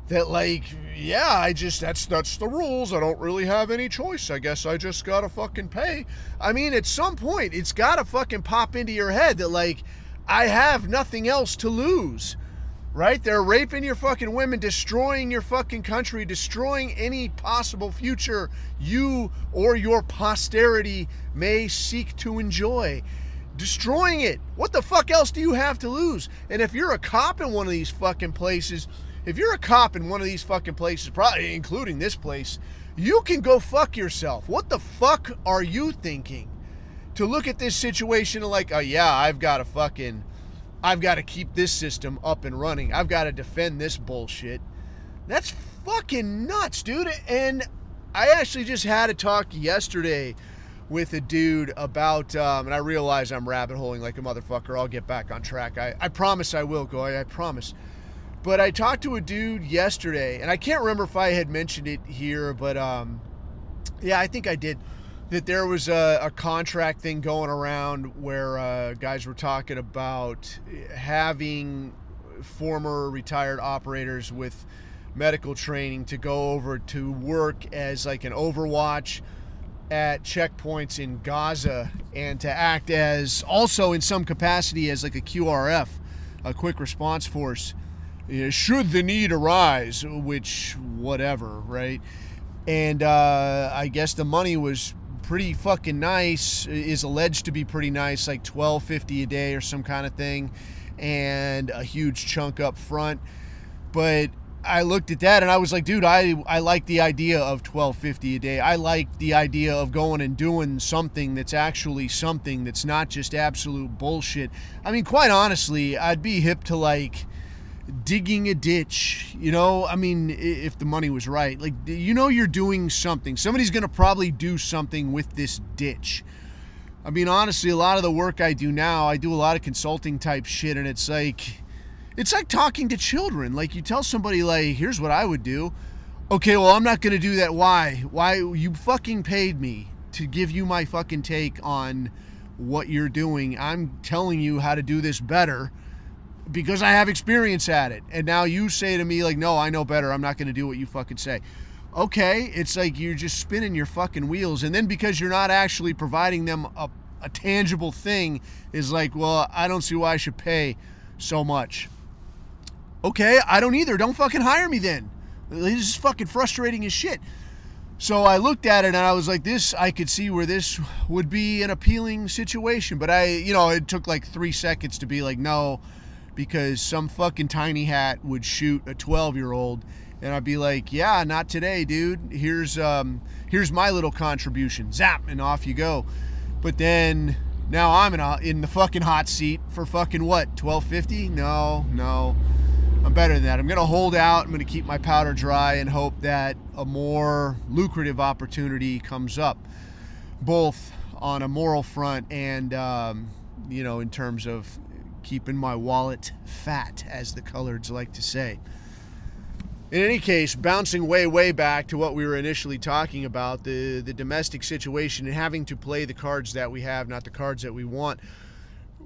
that, like, yeah, that's the rules. I don't really have any choice. I guess I just gotta fucking pay. I mean, at some point, it's gotta fucking pop into your head that, like, I have nothing else to lose. Right? They're raping your fucking women, destroying your fucking country, destroying any possible future you or your posterity may seek to enjoy. Destroying it. What the fuck else do you have to lose? And if you're a cop in one of these fucking places, probably including this place, you can go fuck yourself. What the fuck are you thinking? To look at this situation and like, oh yeah, I've got to keep this system up and running. I've got to defend this bullshit. That's fucking nuts, dude. And I actually just had a talk yesterday with a dude about, and I realize I'm rabbit holing like a motherfucker. I'll get back on track. I promise I will, Goy. I promise. But I talked to a dude yesterday, and I can't remember if I had mentioned it here, but yeah, I think I did. That there was a contract thing going around where guys were talking about having former retired operators with medical training to go over to work as like an overwatch at checkpoints in Gaza, and to act as also in some capacity as like a QRF, a quick response force, should the need arise, which whatever, right? And I guess the money was pretty fucking nice, is alleged to be pretty nice, like $12.50 a day or some kind of thing, and a huge chunk up front. But I looked at that and I was like, dude, I like the idea of $12.50 a day. I like the idea of going and doing something that's actually something, that's not just absolute bullshit. I mean, quite honestly, I'd be hip to like digging a ditch, you know, I mean, if the money was right, like, you know, you're doing something. Somebody's going to probably do something with this ditch. I mean, honestly, a lot of the work I do now, I do a lot of consulting type shit, and it's like talking to children. Like, you tell somebody, like, here's what I would do. Okay, well, I'm not going to do that. Why? You fucking paid me to give you my fucking take on what you're doing. I'm telling you how to do this better because I have experience at it. And now you say to me, like, no, I know better. I'm not going to do what you fucking say. Okay, it's like you're just spinning your fucking wheels. And then because you're not actually providing them a tangible thing, is like, well, I don't see why I should pay so much. Okay, I don't either. Don't fucking hire me then. This is fucking frustrating as shit. So I looked at it and I was like, I could see where this would be an appealing situation. But it took like 3 seconds to be like, no, because some fucking tiny hat would shoot a 12-year-old, and I'd be like, yeah, not today, dude. Here's my little contribution. Zap, and off you go. But then now I'm in the fucking hot seat for fucking what? $12.50? No. I'm better than that. I'm going to hold out. I'm going to keep my powder dry and hope that a more lucrative opportunity comes up, both on a moral front and, in terms of keeping my wallet fat, as the coloreds like to say. In any case, bouncing way back to what we were initially talking about, the domestic situation and having to play the cards that we have, not the cards that we want.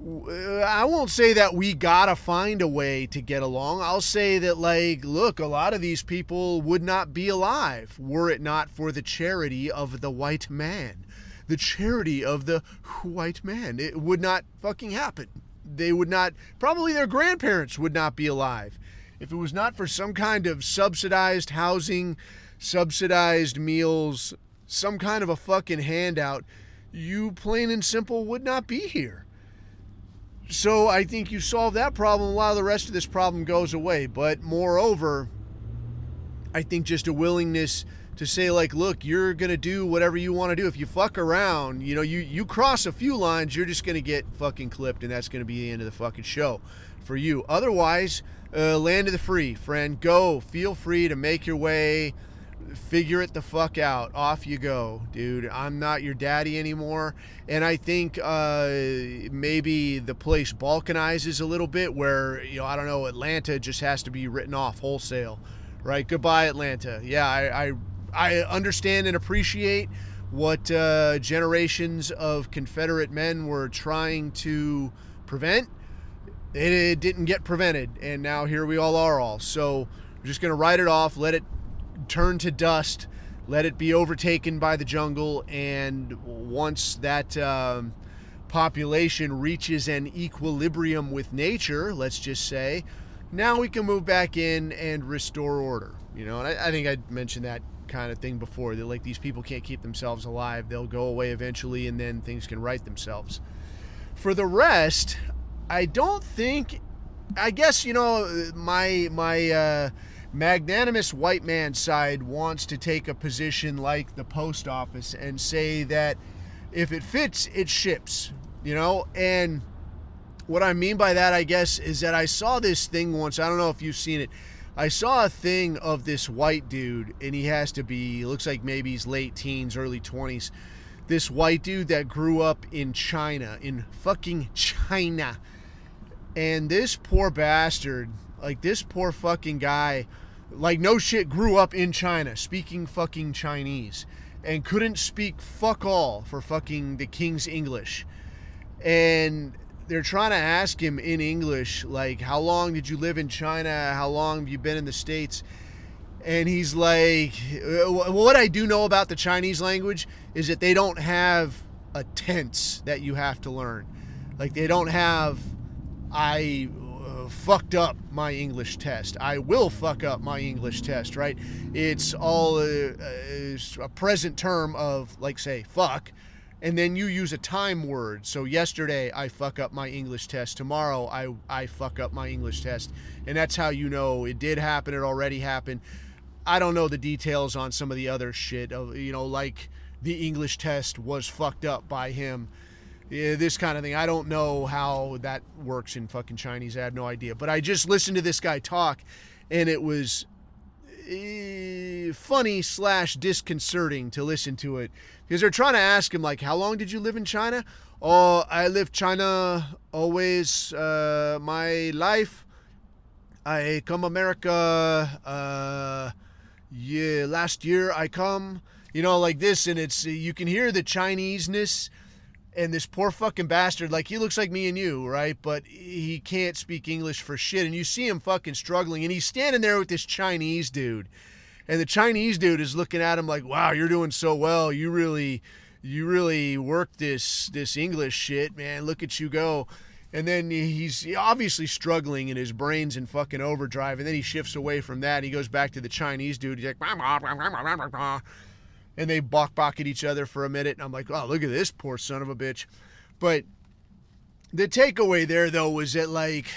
I won't say that we gotta find a way to get along. I'll say that, like, look, a lot of these people would not be alive were it not for the charity of the white man. The charity of the white man. It would not fucking happen. They would not, probably their grandparents would not be alive if it was not for some kind of subsidized housing, subsidized meals, some kind of a fucking handout. You plain and simple would not be here. So I think you solve that problem while the rest of this problem goes away. But moreover, I think just a willingness to say, like, look, you're going to do whatever you want to do. If you fuck around, you cross a few lines, you're just going to get fucking clipped, and that's going to be the end of the fucking show for you. Otherwise, land of the free, friend. Go. Feel free to make your way. Figure it the fuck out. Off you go, dude. I'm not your daddy anymore. And I think maybe the place balkanizes a little bit where, I don't know, Atlanta just has to be written off wholesale, right? Goodbye, Atlanta. Yeah, I understand and appreciate what generations of Confederate men were trying to prevent. It didn't get prevented, and now here we all are. So we're just going to write it off, let it turn to dust, let it be overtaken by the jungle, and once that population reaches an equilibrium with nature, let's just say, now we can move back in and restore order. And I think I mentioned that kind of thing before, that like these people can't keep themselves alive. They'll go away eventually, and then things can right themselves. For the rest, I don't think, I guess, my magnanimous white man side wants to take a position like the post office and say that if it fits, it ships, and what I mean by that, I guess, is that I saw this thing once. I don't know if you've seen it. I saw a thing of this white dude, and he looks like maybe he's late teens, early 20s. This white dude that grew up in China, in fucking China. And this poor bastard, like this poor fucking guy, like no shit, grew up in China speaking fucking Chinese and couldn't speak fuck all for fucking the king's English. And they're trying to ask him in English, like, how long did you live in China? How long have you been in the States? And he's like, what I do know about the Chinese language is that they don't have a tense that you have to learn. Like, they don't have, I fucked up my English test. I will fuck up my English test, right? It's all a present term of, like, say, fuck. And then you use a time word. So yesterday, I fuck up my English test. Tomorrow, I fuck up my English test. And that's how you know it did happen. It already happened. I don't know the details on some of the other shit of, like the English test was fucked up by him. Yeah, this kind of thing. I don't know how that works in fucking Chinese. I have no idea. But I just listened to this guy talk, and it was funny / disconcerting to listen to it, because they're trying to ask him, like, how long did you live in China? Oh, I lived China always my life. I come America last year I come, like this, and it's, you can hear the Chineseness. And this poor fucking bastard, like, he looks like me and you, right? But he can't speak English for shit. And you see him fucking struggling. And he's standing there with this Chinese dude. And the Chinese dude is looking at him like, wow, you're doing so well. You really worked this English shit, man. Look at you go. And then he's obviously struggling, and his brain's in fucking overdrive. And then he shifts away from that. And he goes back to the Chinese dude. He's like, and they balk at each other for a minute. And I'm like, oh, look at this poor son of a bitch. But the takeaway there, though, was that, like,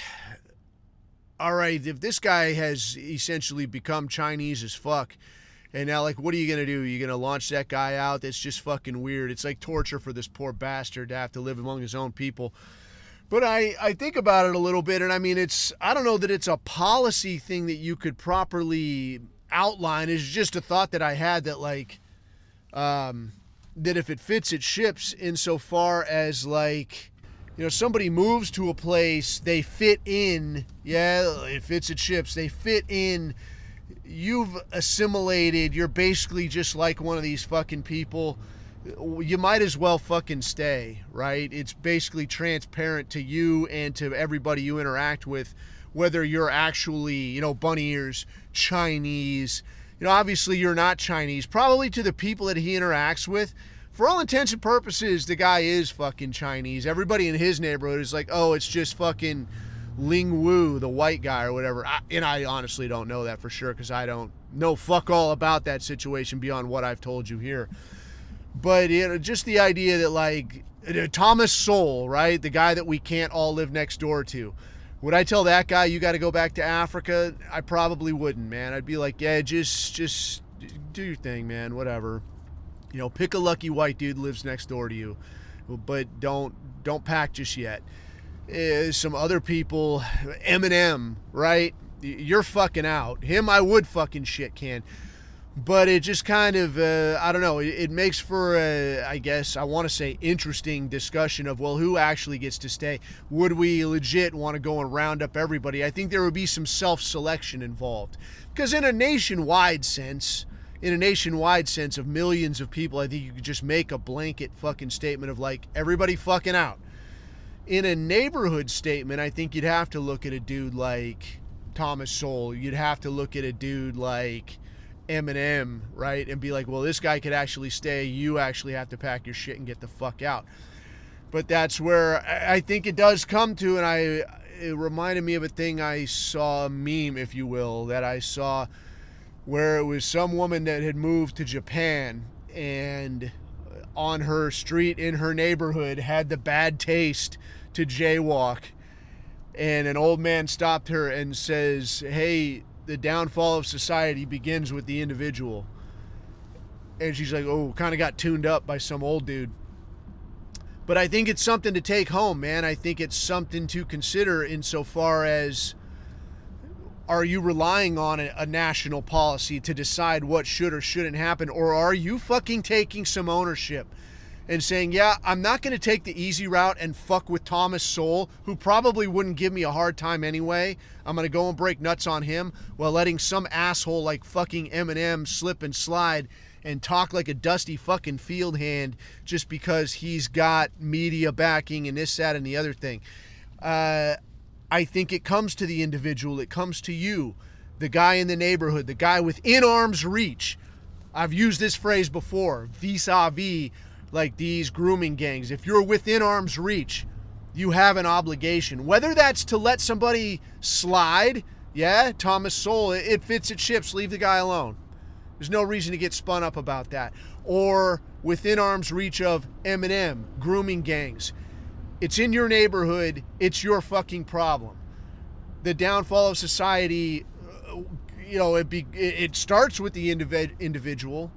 all right, if this guy has essentially become Chinese as fuck, and now, like, what are you going to do? You're going to launch that guy out? That's just fucking weird. It's like torture for this poor bastard to have to live among his own people. But I think about it a little bit, and I mean, I don't know that it's a policy thing that you could properly outline. It's just a thought that I had that, like, that if it fits, it ships, insofar as, like, somebody moves to a place, they fit in. Yeah, it fits, it ships. They fit in. You've assimilated. You're basically just like one of these fucking people. you might as well fucking stay, right? It's basically transparent to you and to everybody you interact with, whether you're actually, you know, bunny ears, Chinese. You know, obviously you're not Chinese. Probably to the people that he interacts with, for all intents and purposes, the guy is fucking Chinese. Everybody in his neighborhood is like, oh, it's just fucking Ling Wu, the white guy or whatever. And I honestly don't know that for sure because I don't know fuck all about that situation beyond what I've told you here. But, you know, just the idea that, like, Thomas Sowell, right, the guy that we can't all live next door to, would I tell that guy you got to go back to Africa? I probably wouldn't, man. I'd be like, yeah, just do your thing, man, whatever. You know, pick a lucky white dude lives next door to you, but don't pack just yet. Some other people, Eminem, right? You're fucking out. Him, I would fucking shit can. But it just kind of, I don't know, it makes for, I guess, I want to say interesting discussion of, well, who actually gets to stay? Would we legit want to go and round up everybody? I think there would be some self-selection involved. Because in a nationwide sense of millions of people, I think you could just make a blanket fucking statement of, like, everybody fucking out. In a neighborhood statement, I think you'd have to look at a dude like Thomas Sowell. You'd have to look at a dude like Eminem, right? And be like, well, this guy could actually stay. You actually have to pack your shit and get the fuck out. But that's where I think it does come to, and it reminded me of a thing I saw, a meme, if you will, that I saw where it was some woman that had moved to Japan and on her street in her neighborhood had the bad taste to jaywalk, and an old man stopped her and says, hey, the downfall of society begins with the individual. And she's like, oh, kind of got tuned up by some old dude. But I think it's something to take home, man. I think it's something to consider insofar as, are you relying on a national policy to decide what should or shouldn't happen? Or are you fucking taking some ownership and saying, yeah, I'm not going to take the easy route and fuck with Thomas Sowell, who probably wouldn't give me a hard time anyway. I'm going to go and break nuts on him while letting some asshole like fucking Eminem slip and slide and talk like a dusty fucking field hand just because he's got media backing and this, that, and the other thing. I think it comes to the individual. It comes to you, the guy in the neighborhood, the guy within arm's reach. I've used this phrase before, vis-a-vis, like these grooming gangs. If you're within arm's reach, you have an obligation. Whether that's to let somebody slide, yeah, Thomas Sowell, it fits, it ships, leave the guy alone. There's no reason to get spun up about that. Or within arm's reach of Eminem, grooming gangs. It's in your neighborhood, it's your fucking problem. The downfall of society, you know, it starts with the individual.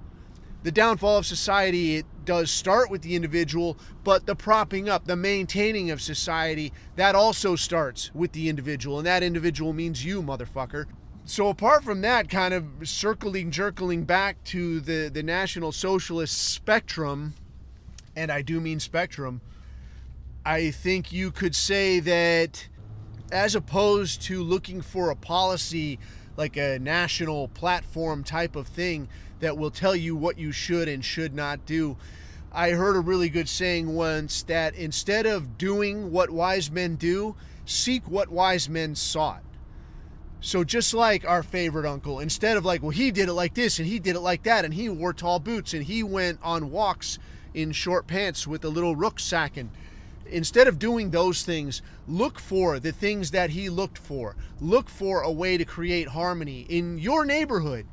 The downfall of society, it does start with the individual, but the propping up, the maintaining of society, that also starts with the individual, and that individual means you, motherfucker. So apart from that, kind of jerkling back to the National Socialist spectrum, and I do mean spectrum, I think you could say that as opposed to looking for a policy like a national platform type of thing that will tell you what you should and should not do, I heard a really good saying once that instead of doing what wise men do, seek what wise men sought. So just like our favorite uncle, instead of like, well, he did it like this and he did it like that and he wore tall boots and he went on walks in short pants with a little rucksack, and instead of doing those things, look for the things that he looked for. Look for a way to create harmony in your neighborhood,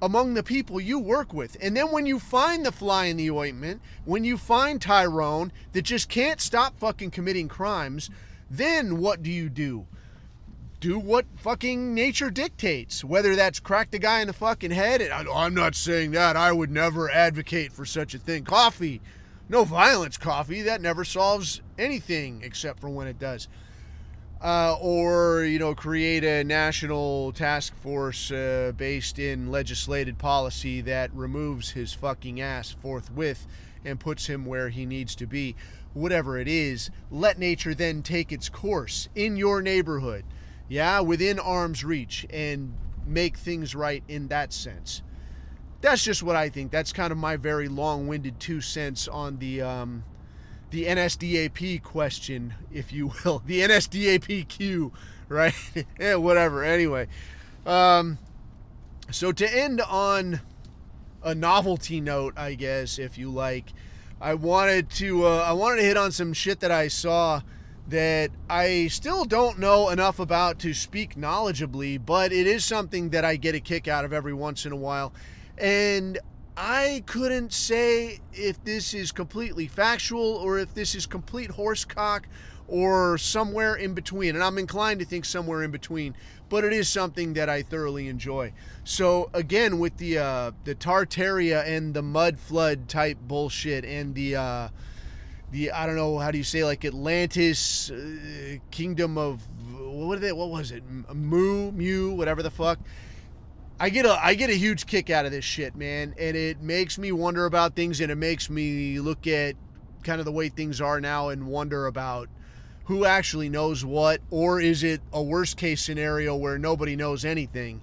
among the people you work with. And then when you find the fly in the ointment, when you find Tyrone that just can't stop fucking committing crimes, then what do? Do what fucking nature dictates. Whether that's crack the guy in the fucking head. And I'm not saying that. I would never advocate for such a thing. Coffee. No violence, coffee. That never solves anything except for when it does. Or, you know, create a national task force based in legislated policy that removes his fucking ass forthwith and puts him where he needs to be. Whatever it is, let nature then take its course in your neighborhood. Yeah, within arm's reach, and make things right in that sense. that's just what I think. That's kind of my very long-winded 2 cents on the NSDAP question, if you will. The NSDAPQ, right? Yeah, whatever. Anyway. So to end on a novelty note, I guess, if you like, I wanted to hit on some shit that I saw that I still don't know enough about to speak knowledgeably, but it is something that I get a kick out of every once in a while. And I couldn't say if this is completely factual or if this is complete horsecock or somewhere in between. And I'm inclined to think somewhere in between, but it is something that I thoroughly enjoy. So again, with the Tartaria and the mud flood type bullshit and the I don't know, how do you say, like Atlantis, kingdom of, what was it? Mew, whatever the fuck. I get a huge kick out of this shit, man, and it makes me wonder about things, and it makes me look at kind of the way things are now and wonder about who actually knows what, or is it a worst case scenario where nobody knows anything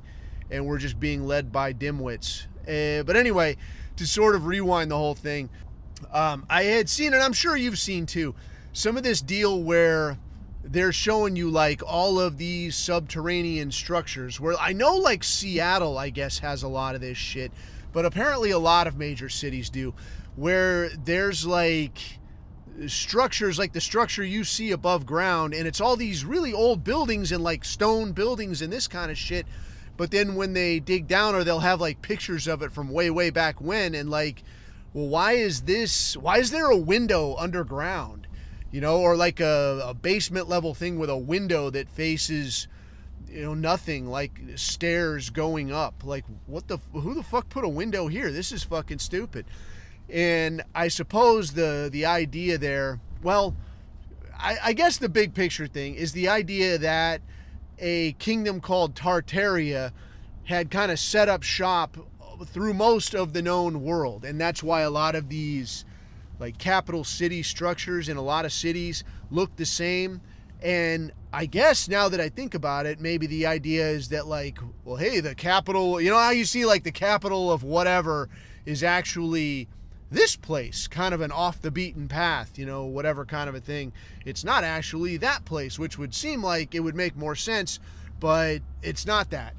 and we're just being led by dimwits. But anyway, to sort of rewind the whole thing, I had seen, and I'm sure you've seen too, some of this deal where they're showing you like all of these subterranean structures, where I know like Seattle, I guess, has a lot of this shit, but apparently a lot of major cities do, where there's like structures like the structure you see above ground, and it's all these really old buildings and like stone buildings and this kind of shit, but then when they dig down, or they'll have like pictures of it from way back when, and like, well, why is there a window underground, you know, or like a basement level thing with a window that faces, you know, nothing, like stairs going up? Like, who the fuck put a window here? This is fucking stupid. And I suppose the idea there, well, I guess the big picture thing is the idea that a kingdom called Tartaria had kind of set up shop through most of the known world, and that's why a lot of these like capital city structures in a lot of cities look the same. And I guess now that I think about it, maybe the idea is that like, well, hey, the capital, you know how you see like the capital of whatever is actually this place, kind of an off the beaten path, you know, whatever kind of a thing. It's not actually that place, which would seem like it would make more sense, but it's not that.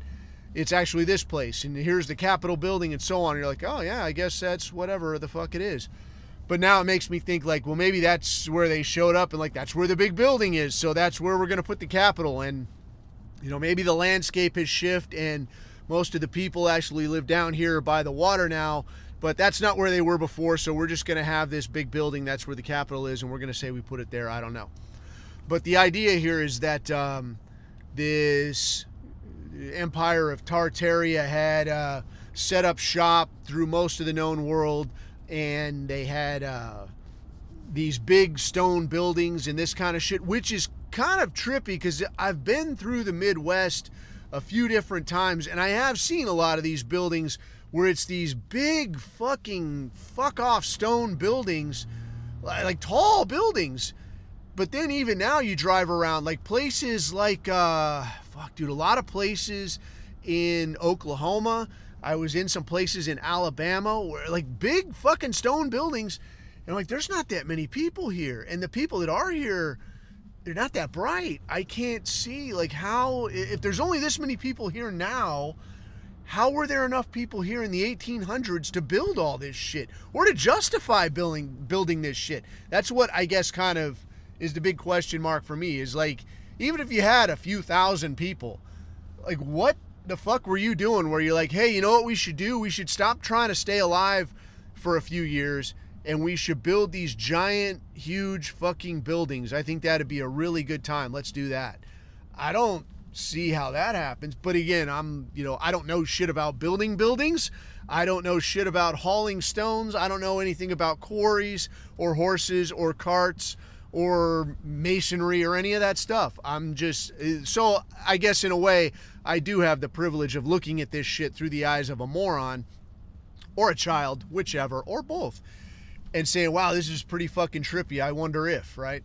It's actually this place, and here's the Capitol building and so on. And you're like, oh yeah, I guess that's whatever the fuck it is. But now it makes me think like, well, maybe that's where they showed up, and like that's where the big building is, so that's where we're going to put the Capitol. And, you know, maybe the landscape has shifted and most of the people actually live down here by the water now, but that's not where they were before, so we're just going to have this big building, that's where the Capitol is, and we're going to say we put it there. I don't know. But the idea here is that this empire of Tartaria had set up shop through most of the known world, and they had these big stone buildings and this kind of shit, which is kind of trippy because I've been through the Midwest a few different times, and I have seen a lot of these buildings where it's these big fucking fuck off stone buildings, like tall buildings. But then even now you drive around like places like a lot of places in Oklahoma. I was in some places in Alabama where like big fucking stone buildings, and like there's not that many people here, and the people that are here, they're not that bright. I can't see like how, if there's only this many people here now, how were there enough people here in the 1800s to build all this shit, or to justify building this shit? That's what I guess kind of is the big question mark for me, is like, even if you had a few thousand people, like what the fuck were you doing where you're like, hey, you know what we should do? We should stop trying to stay alive for a few years, and we should build these giant, huge fucking buildings. I think that'd be a really good time. Let's do that. I don't see how that happens. But again, I don't know shit about building buildings. I don't know shit about hauling stones. I don't know anything about quarries or horses or carts or masonry or any of that stuff. So I guess in a way, I do have the privilege of looking at this shit through the eyes of a moron or a child, whichever, or both, and saying, wow, this is pretty fucking trippy. I wonder if, right?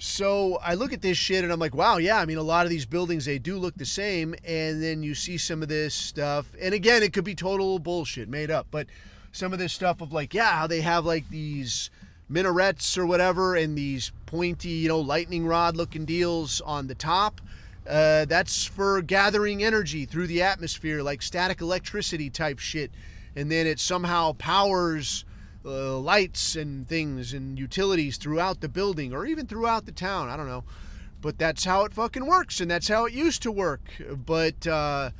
So I look at this shit and I'm like, wow, yeah, I mean, a lot of these buildings, they do look the same. And then you see some of this stuff. And again, it could be total bullshit made up. But some of this stuff of like, yeah, how they have like these minarets or whatever and these pointy, lightning rod looking deals on the top. That's for gathering energy through the atmosphere, like static electricity type shit. And then it somehow powers lights and things and utilities throughout the building or even throughout the town. I don't know. But that's how it fucking works, and that's how it used to work. But,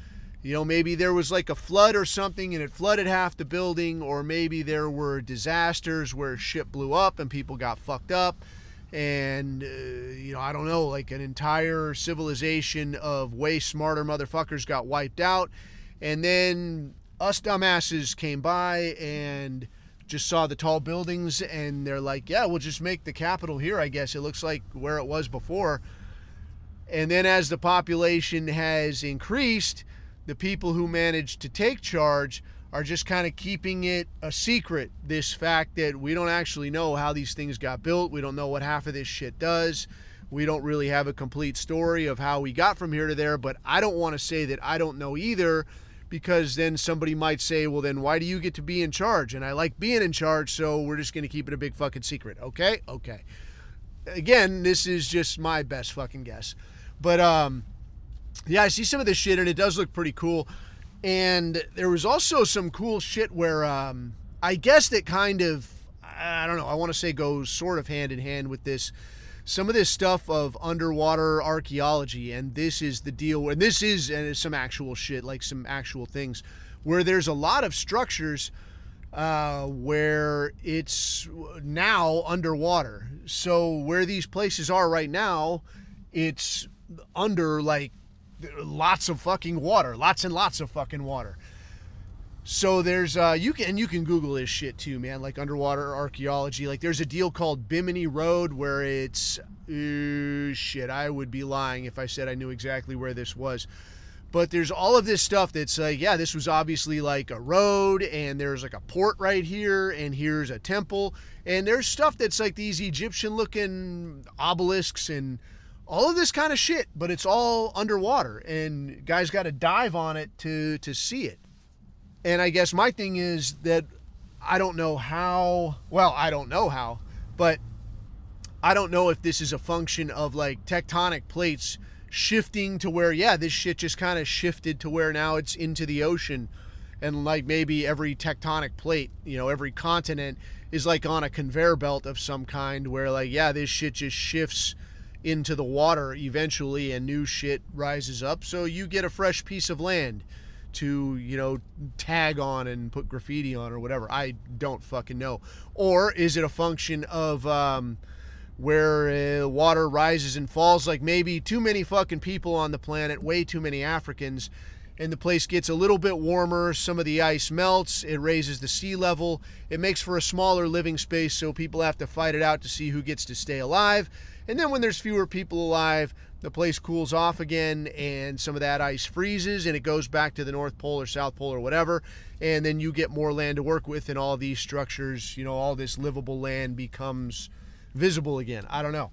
maybe there was like a flood or something and it flooded half the building, or maybe there were disasters where shit blew up and people got fucked up. And, I don't know, like an entire civilization of way smarter motherfuckers got wiped out. And then us dumbasses came by and just saw the tall buildings and they're like, yeah, we'll just make the capital here, I guess. It looks like where it was before. And then as the population has increased, the people who managed to take charge are just kind of keeping it a secret. This fact that we don't actually know how these things got built. We don't know what half of this shit does. We don't really have a complete story of how we got from here to there. But I don't want to say that I don't know either, because then somebody might say, well, then why do you get to be in charge? And I like being in charge, so we're just going to keep it a big fucking secret. Okay? Again, this is just my best fucking guess. But, yeah, I see some of this shit, and it does look pretty cool. And there was also some cool shit where I guess that kind of, I don't know, I want to say goes sort of hand in hand with this. Some of this stuff of underwater archaeology, and this is the deal, and this is some actual shit, like some actual things, where there's a lot of structures where it's now underwater. So where these places are right now, it's under like lots of fucking water, lots and lots of fucking water. So there's you can Google this shit too, man, like underwater archaeology. Like there's a deal called Bimini Road where it's shit, I would be lying if I said I knew exactly where this was. But there's all of this stuff that's like, yeah, this was obviously like a road, and there's like a port right here, and here's a temple, and there's stuff that's like these Egyptian looking obelisks and all of this kind of shit, but it's all underwater, and guys got to dive on it to see it. And I guess my thing is that I don't know how, but I don't know if this is a function of like tectonic plates shifting to where, yeah, this shit just kind of shifted to where now it's into the ocean, and like maybe every tectonic plate, every continent is like on a conveyor belt of some kind where like, yeah, this shit just shifts into the water eventually and new shit rises up, so you get a fresh piece of land to, tag on and put graffiti on or whatever. I don't fucking know. Or is it a function of where water rises and falls, like maybe too many fucking people on the planet, way too many Africans, and the place gets a little bit warmer, some of the ice melts, it raises the sea level, it makes for a smaller living space, so people have to fight it out to see who gets to stay alive. And then when there's fewer people alive, the place cools off again, and some of that ice freezes, and it goes back to the North Pole or South Pole or whatever, and then you get more land to work with, and all these structures, all this livable land becomes visible again. I don't know.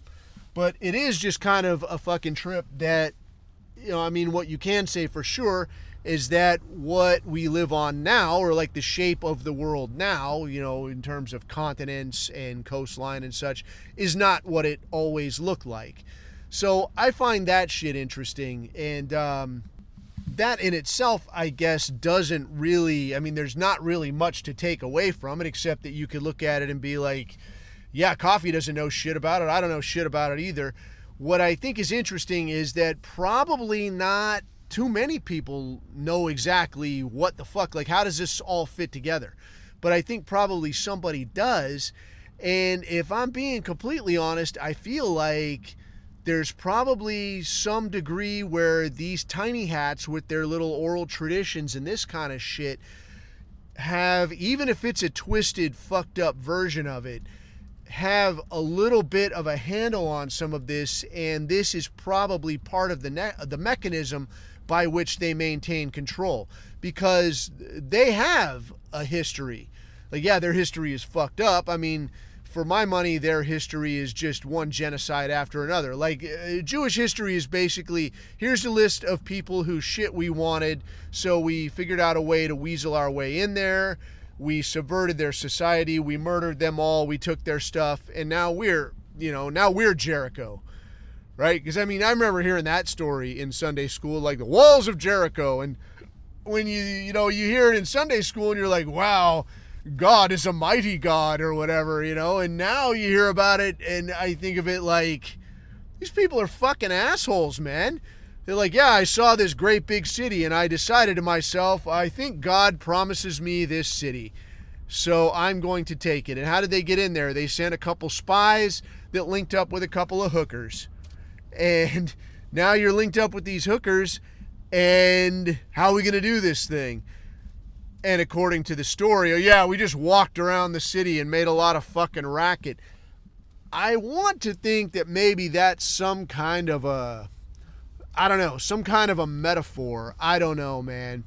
But it is just kind of a fucking trip that, what you can say for sure is that what we live on now, or like the shape of the world now, in terms of continents and coastline and such, is not what it always looked like. So I find that shit interesting, and that in itself, I guess, doesn't really, there's not really much to take away from it, except that you could look at it and be like, yeah, coffee doesn't know shit about it, I don't know shit about it either. What I think is interesting is that probably not too many people know exactly what the fuck, like how does this all fit together? But I think probably somebody does, and if I'm being completely honest, I feel like there's probably some degree where these tiny hats with their little oral traditions and this kind of shit have, even if it's a twisted, fucked up version of it, have a little bit of a handle on some of this, and this is probably part of the mechanism by which they maintain control, because they have a history. Like, yeah, their history is fucked up. for my money, their history is just one genocide after another. Like, Jewish history is basically, here's a list of people whose shit we wanted, so we figured out a way to weasel our way in there. We subverted their society. We murdered them all. We took their stuff. And now we're Jericho, right? Because, I mean, I remember hearing that story in Sunday school, like the walls of Jericho. And when you hear it in Sunday school and you're like, wow, God is a mighty God or whatever, and now you hear about it and I think of it like, these people are fucking assholes, man. They're like, yeah, I saw this great big city and I decided to myself, I think God promises me this city, so I'm going to take it. And how did they get in there? They sent a couple spies that linked up with a couple of hookers. And now you're linked up with these hookers, and how are we going to do this thing? And according to the story, we just walked around the city and made a lot of fucking racket. I want to think that maybe that's some kind of a metaphor. I don't know, man.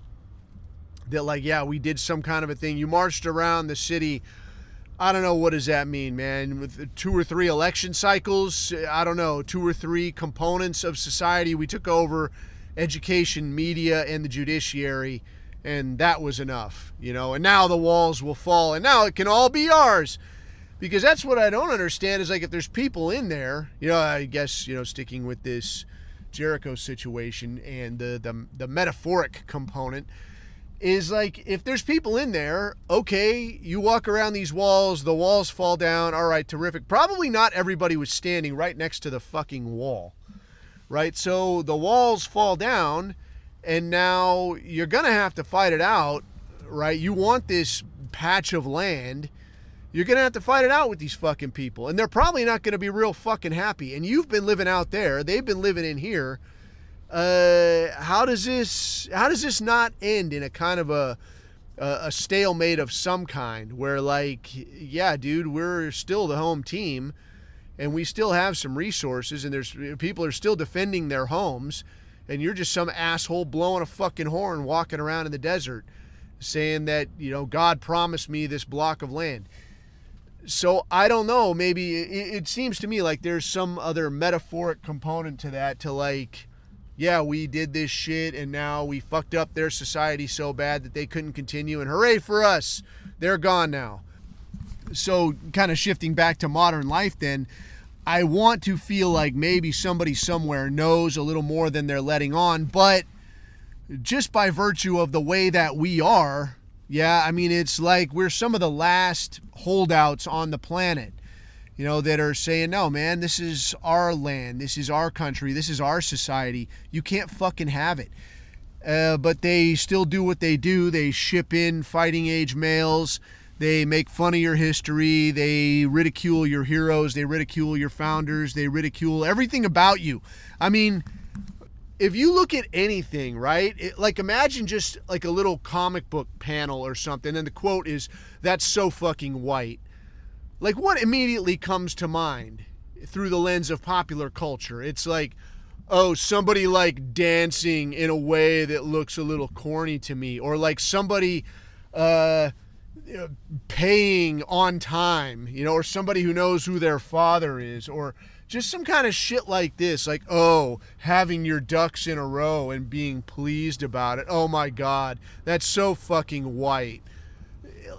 That like, we did some kind of a thing. You marched around the city. I don't know, what does that mean, man? With 2 or 3 election cycles, I don't know, 2 or 3 components of society. We took over education, media, and the judiciary. And that was enough, and now the walls will fall, and now it can all be ours. Because that's what I don't understand is, like, if there's people in there, I guess, sticking with this Jericho situation and the metaphoric component, is like, if there's people in there, okay, you walk around these walls, the walls fall down, all right, terrific. Probably not everybody was standing right next to the fucking wall, right? So the walls fall down, and now you're going to have to fight it out, right? You want this patch of land. You're going to have to fight it out with these fucking people. And they're probably not going to be real fucking happy. And you've been living out there. They've been living in here. How does this not end in a kind of a stalemate of some kind where, like, yeah, dude, we're still the home team and we still have some resources and there's people are still defending their homes. And you're just some asshole blowing a fucking horn walking around in the desert saying that, God promised me this block of land. So I don't know, maybe it seems to me like there's some other metaphoric component to that, to like, we did this shit and now we fucked up their society so bad that they couldn't continue, and hooray for us, they're gone now. So kind of shifting back to modern life then, I want to feel like maybe somebody somewhere knows a little more than they're letting on, but just by virtue of the way that we are, it's like we're some of the last holdouts on the planet, that are saying, no, man, this is our land, this is our country, this is our society, you can't fucking have it. But they still do what they do. They ship in fighting age males. They make fun of your history. They ridicule your heroes. They ridicule your founders. They ridicule everything about you. I mean, if you look at anything, right? Like, imagine just like a little comic book panel or something, and the quote is, "That's so fucking white." Like, what immediately comes to mind through the lens of popular culture? It's like, oh, somebody like dancing in a way that looks a little corny to me, or like somebody paying on time, or somebody who knows who their father is, or just some kind of shit like this, like, oh, having your ducks in a row and being pleased about it. Oh my God, that's so fucking white.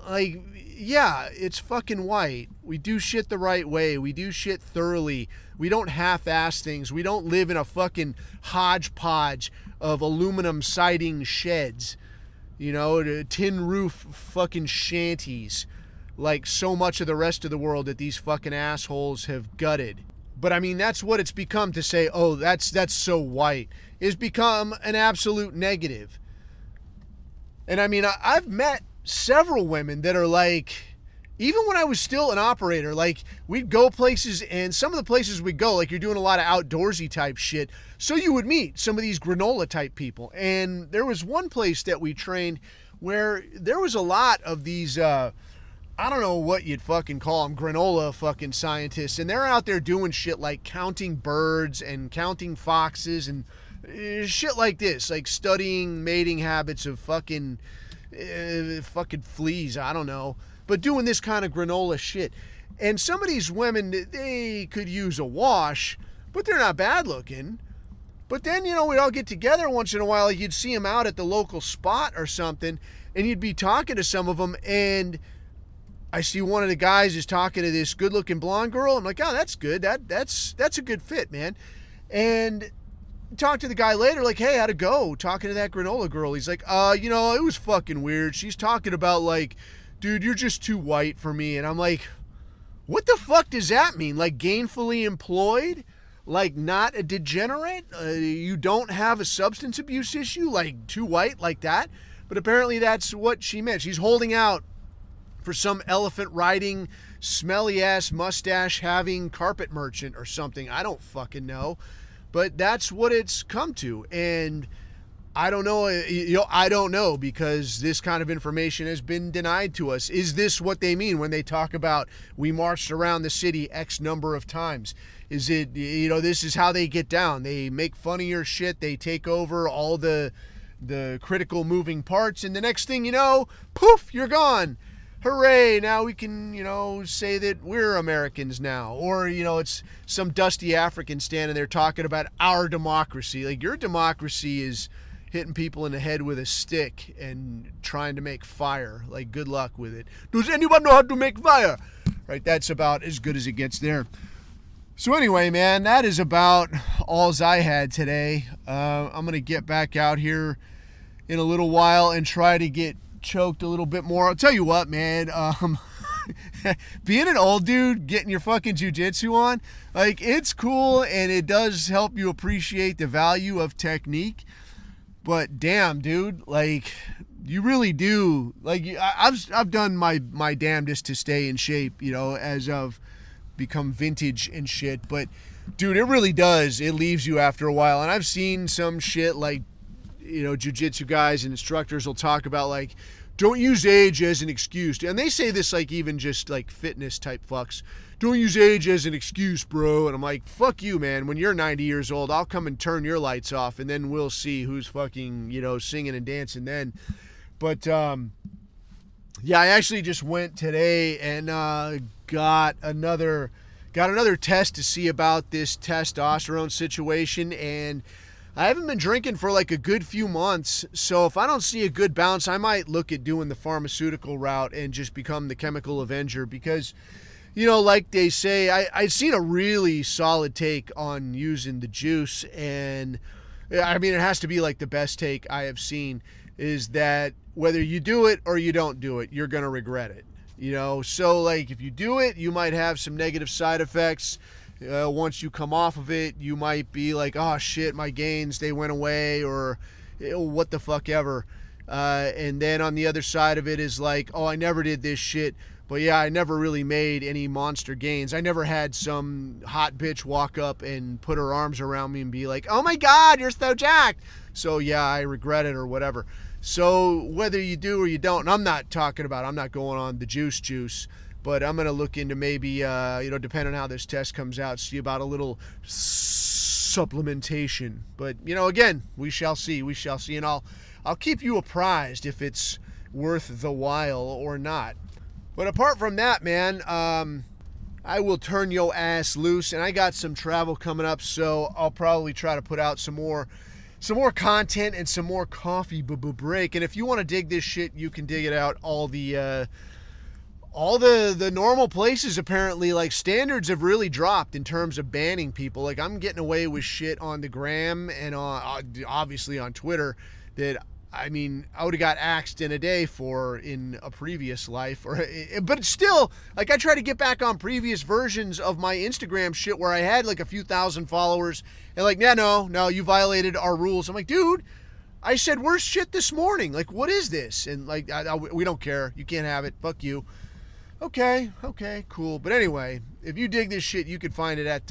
Like, yeah, it's fucking white. We do shit the right way. We do shit thoroughly. We don't half-ass things. We don't live in a fucking hodgepodge of aluminum siding sheds, tin roof fucking shanties, like so much of the rest of the world that these fucking assholes have gutted. But I mean, that's what it's become to say, oh, that's so white. It's become an absolute negative. And I mean, I've met several women that are like, even when I was still an operator, like, we'd go places, and some of the places we'd go, like, you're doing a lot of outdoorsy type shit, so you would meet some of these granola type people. And there was one place that we trained where there was a lot of these, I don't know what you'd fucking call them, granola fucking scientists, and they're out there doing shit like counting birds and counting foxes and shit like this, like studying mating habits of fucking fleas, I don't know, but doing this kind of granola shit. And some of these women, they could use a wash, but they're not bad looking. But then, we'd all get together once in a while. Like you'd see them out at the local spot or something, and you'd be talking to some of them, and I see one of the guys is talking to this good-looking blonde girl. I'm like, oh, that's good. That's a good fit, man. And talk to the guy later, like, hey, how'd it go? Talking to that granola girl. He's like, it was fucking weird. She's talking about like, dude, you're just too white for me. And I'm like, what the fuck does that mean? Like gainfully employed? Like not a degenerate? You don't have a substance abuse issue? Like too white like that? But apparently that's what she meant. She's holding out for some elephant riding, smelly ass mustache having carpet merchant or something. I don't fucking know. But that's what it's come to. And I don't know, I don't know, because this kind of information has been denied to us. Is this what they mean when they talk about we marched around the city X number of times? Is it, this is how they get down. They make fun of your shit. They take over all the critical moving parts. And the next thing you know, poof, you're gone. Hooray, now we can, say that we're Americans now. Or, it's some dusty African standing there talking about our democracy. Like, your democracy is hitting people in the head with a stick and trying to make fire. Like, good luck with it. Does anyone know how to make fire? Right, that's about as good as it gets there. So anyway, man, that is about all I had today. I'm going to get back out here in a little while and try to get choked a little bit more. I'll tell you what, man, being an old dude, getting your fucking jujitsu on, like, it's cool and it does help you appreciate the value of technique. But damn, dude, like, you really do. Like, I've done my damnedest to stay in shape, as I've become vintage and shit. But, dude, it really does. It leaves you after a while. And I've seen some shit like, jiu-jitsu guys and instructors will talk about, like, don't use age as an excuse. And they say this, like, even just, like, fitness type fucks. Don't use age as an excuse, bro. And I'm like, fuck you, man. When you're 90 years old, I'll come and turn your lights off, and then we'll see who's fucking, singing and dancing then. But, yeah, I actually just went today and got another test to see about this testosterone situation, and I haven't been drinking for like a good few months, so if I don't see a good bounce, I might look at doing the pharmaceutical route and just become the chemical avenger, because, like they say, I've seen a really solid take on using the juice, and I mean, it has to be like the best take I have seen, is that whether you do it or you don't do it, you're going to regret it. So like if you do it, you might have some negative side effects. Once you come off of it, you might be like, oh shit, my gains, they went away, or what the fuck ever. And then on the other side of it is like, oh, I never did this shit, but yeah, I never really made any monster gains. I never had some hot bitch walk up and put her arms around me and be like, oh my God, you're so jacked. So yeah, I regret it or whatever. So whether you do or you don't, and I'm not going on the juice, but I'm going to look into maybe, depending on how this test comes out, see about a little supplementation. But, again, we shall see. And I'll keep you apprised if it's worth the while or not. But apart from that, man, I will turn your ass loose. And I got some travel coming up, so I'll probably try to put out some more content and some more coffee break. And if you want to dig this shit, you can dig it out. All the normal places, apparently, like, standards have really dropped in terms of banning people. Like, I'm getting away with shit on the gram and obviously on Twitter that, I mean, I would have got axed in a day for in a previous life. But it's still, like, I try to get back on previous versions of my Instagram shit where I had like a few thousand followers, and like, no, you violated our rules. I'm like, dude, I said worse shit this morning. Like, what is this? And like, we don't care. You can't have it. Fuck you. Okay, cool. But anyway, if you dig this shit, you can find it at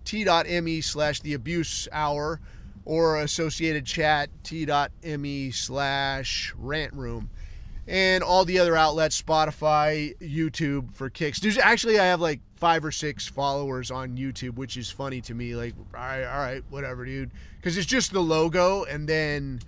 t.me/theabusehour or associated chat t.me/rantroom. And all the other outlets, Spotify, YouTube for kicks. Actually, I have like 5 or 6 followers on YouTube, which is funny to me. Like, all right, whatever, dude. Because it's just the logo and then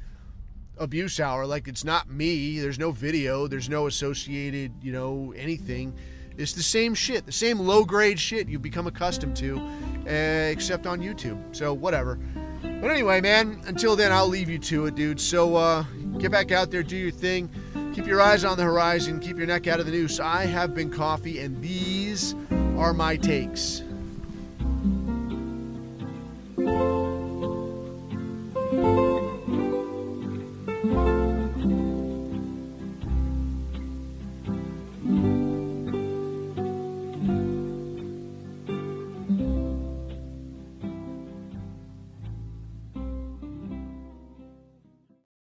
Abuse Hour. Like, it's not me. There's no video. There's no associated, anything. It's the same shit, the same low-grade shit you've become accustomed to, except on YouTube. So whatever. But anyway, man, until then, I'll leave you to it, dude. So get back out there, do your thing. Keep your eyes on the horizon. Keep your neck out of the noose. I have been Coffee, and these are my takes.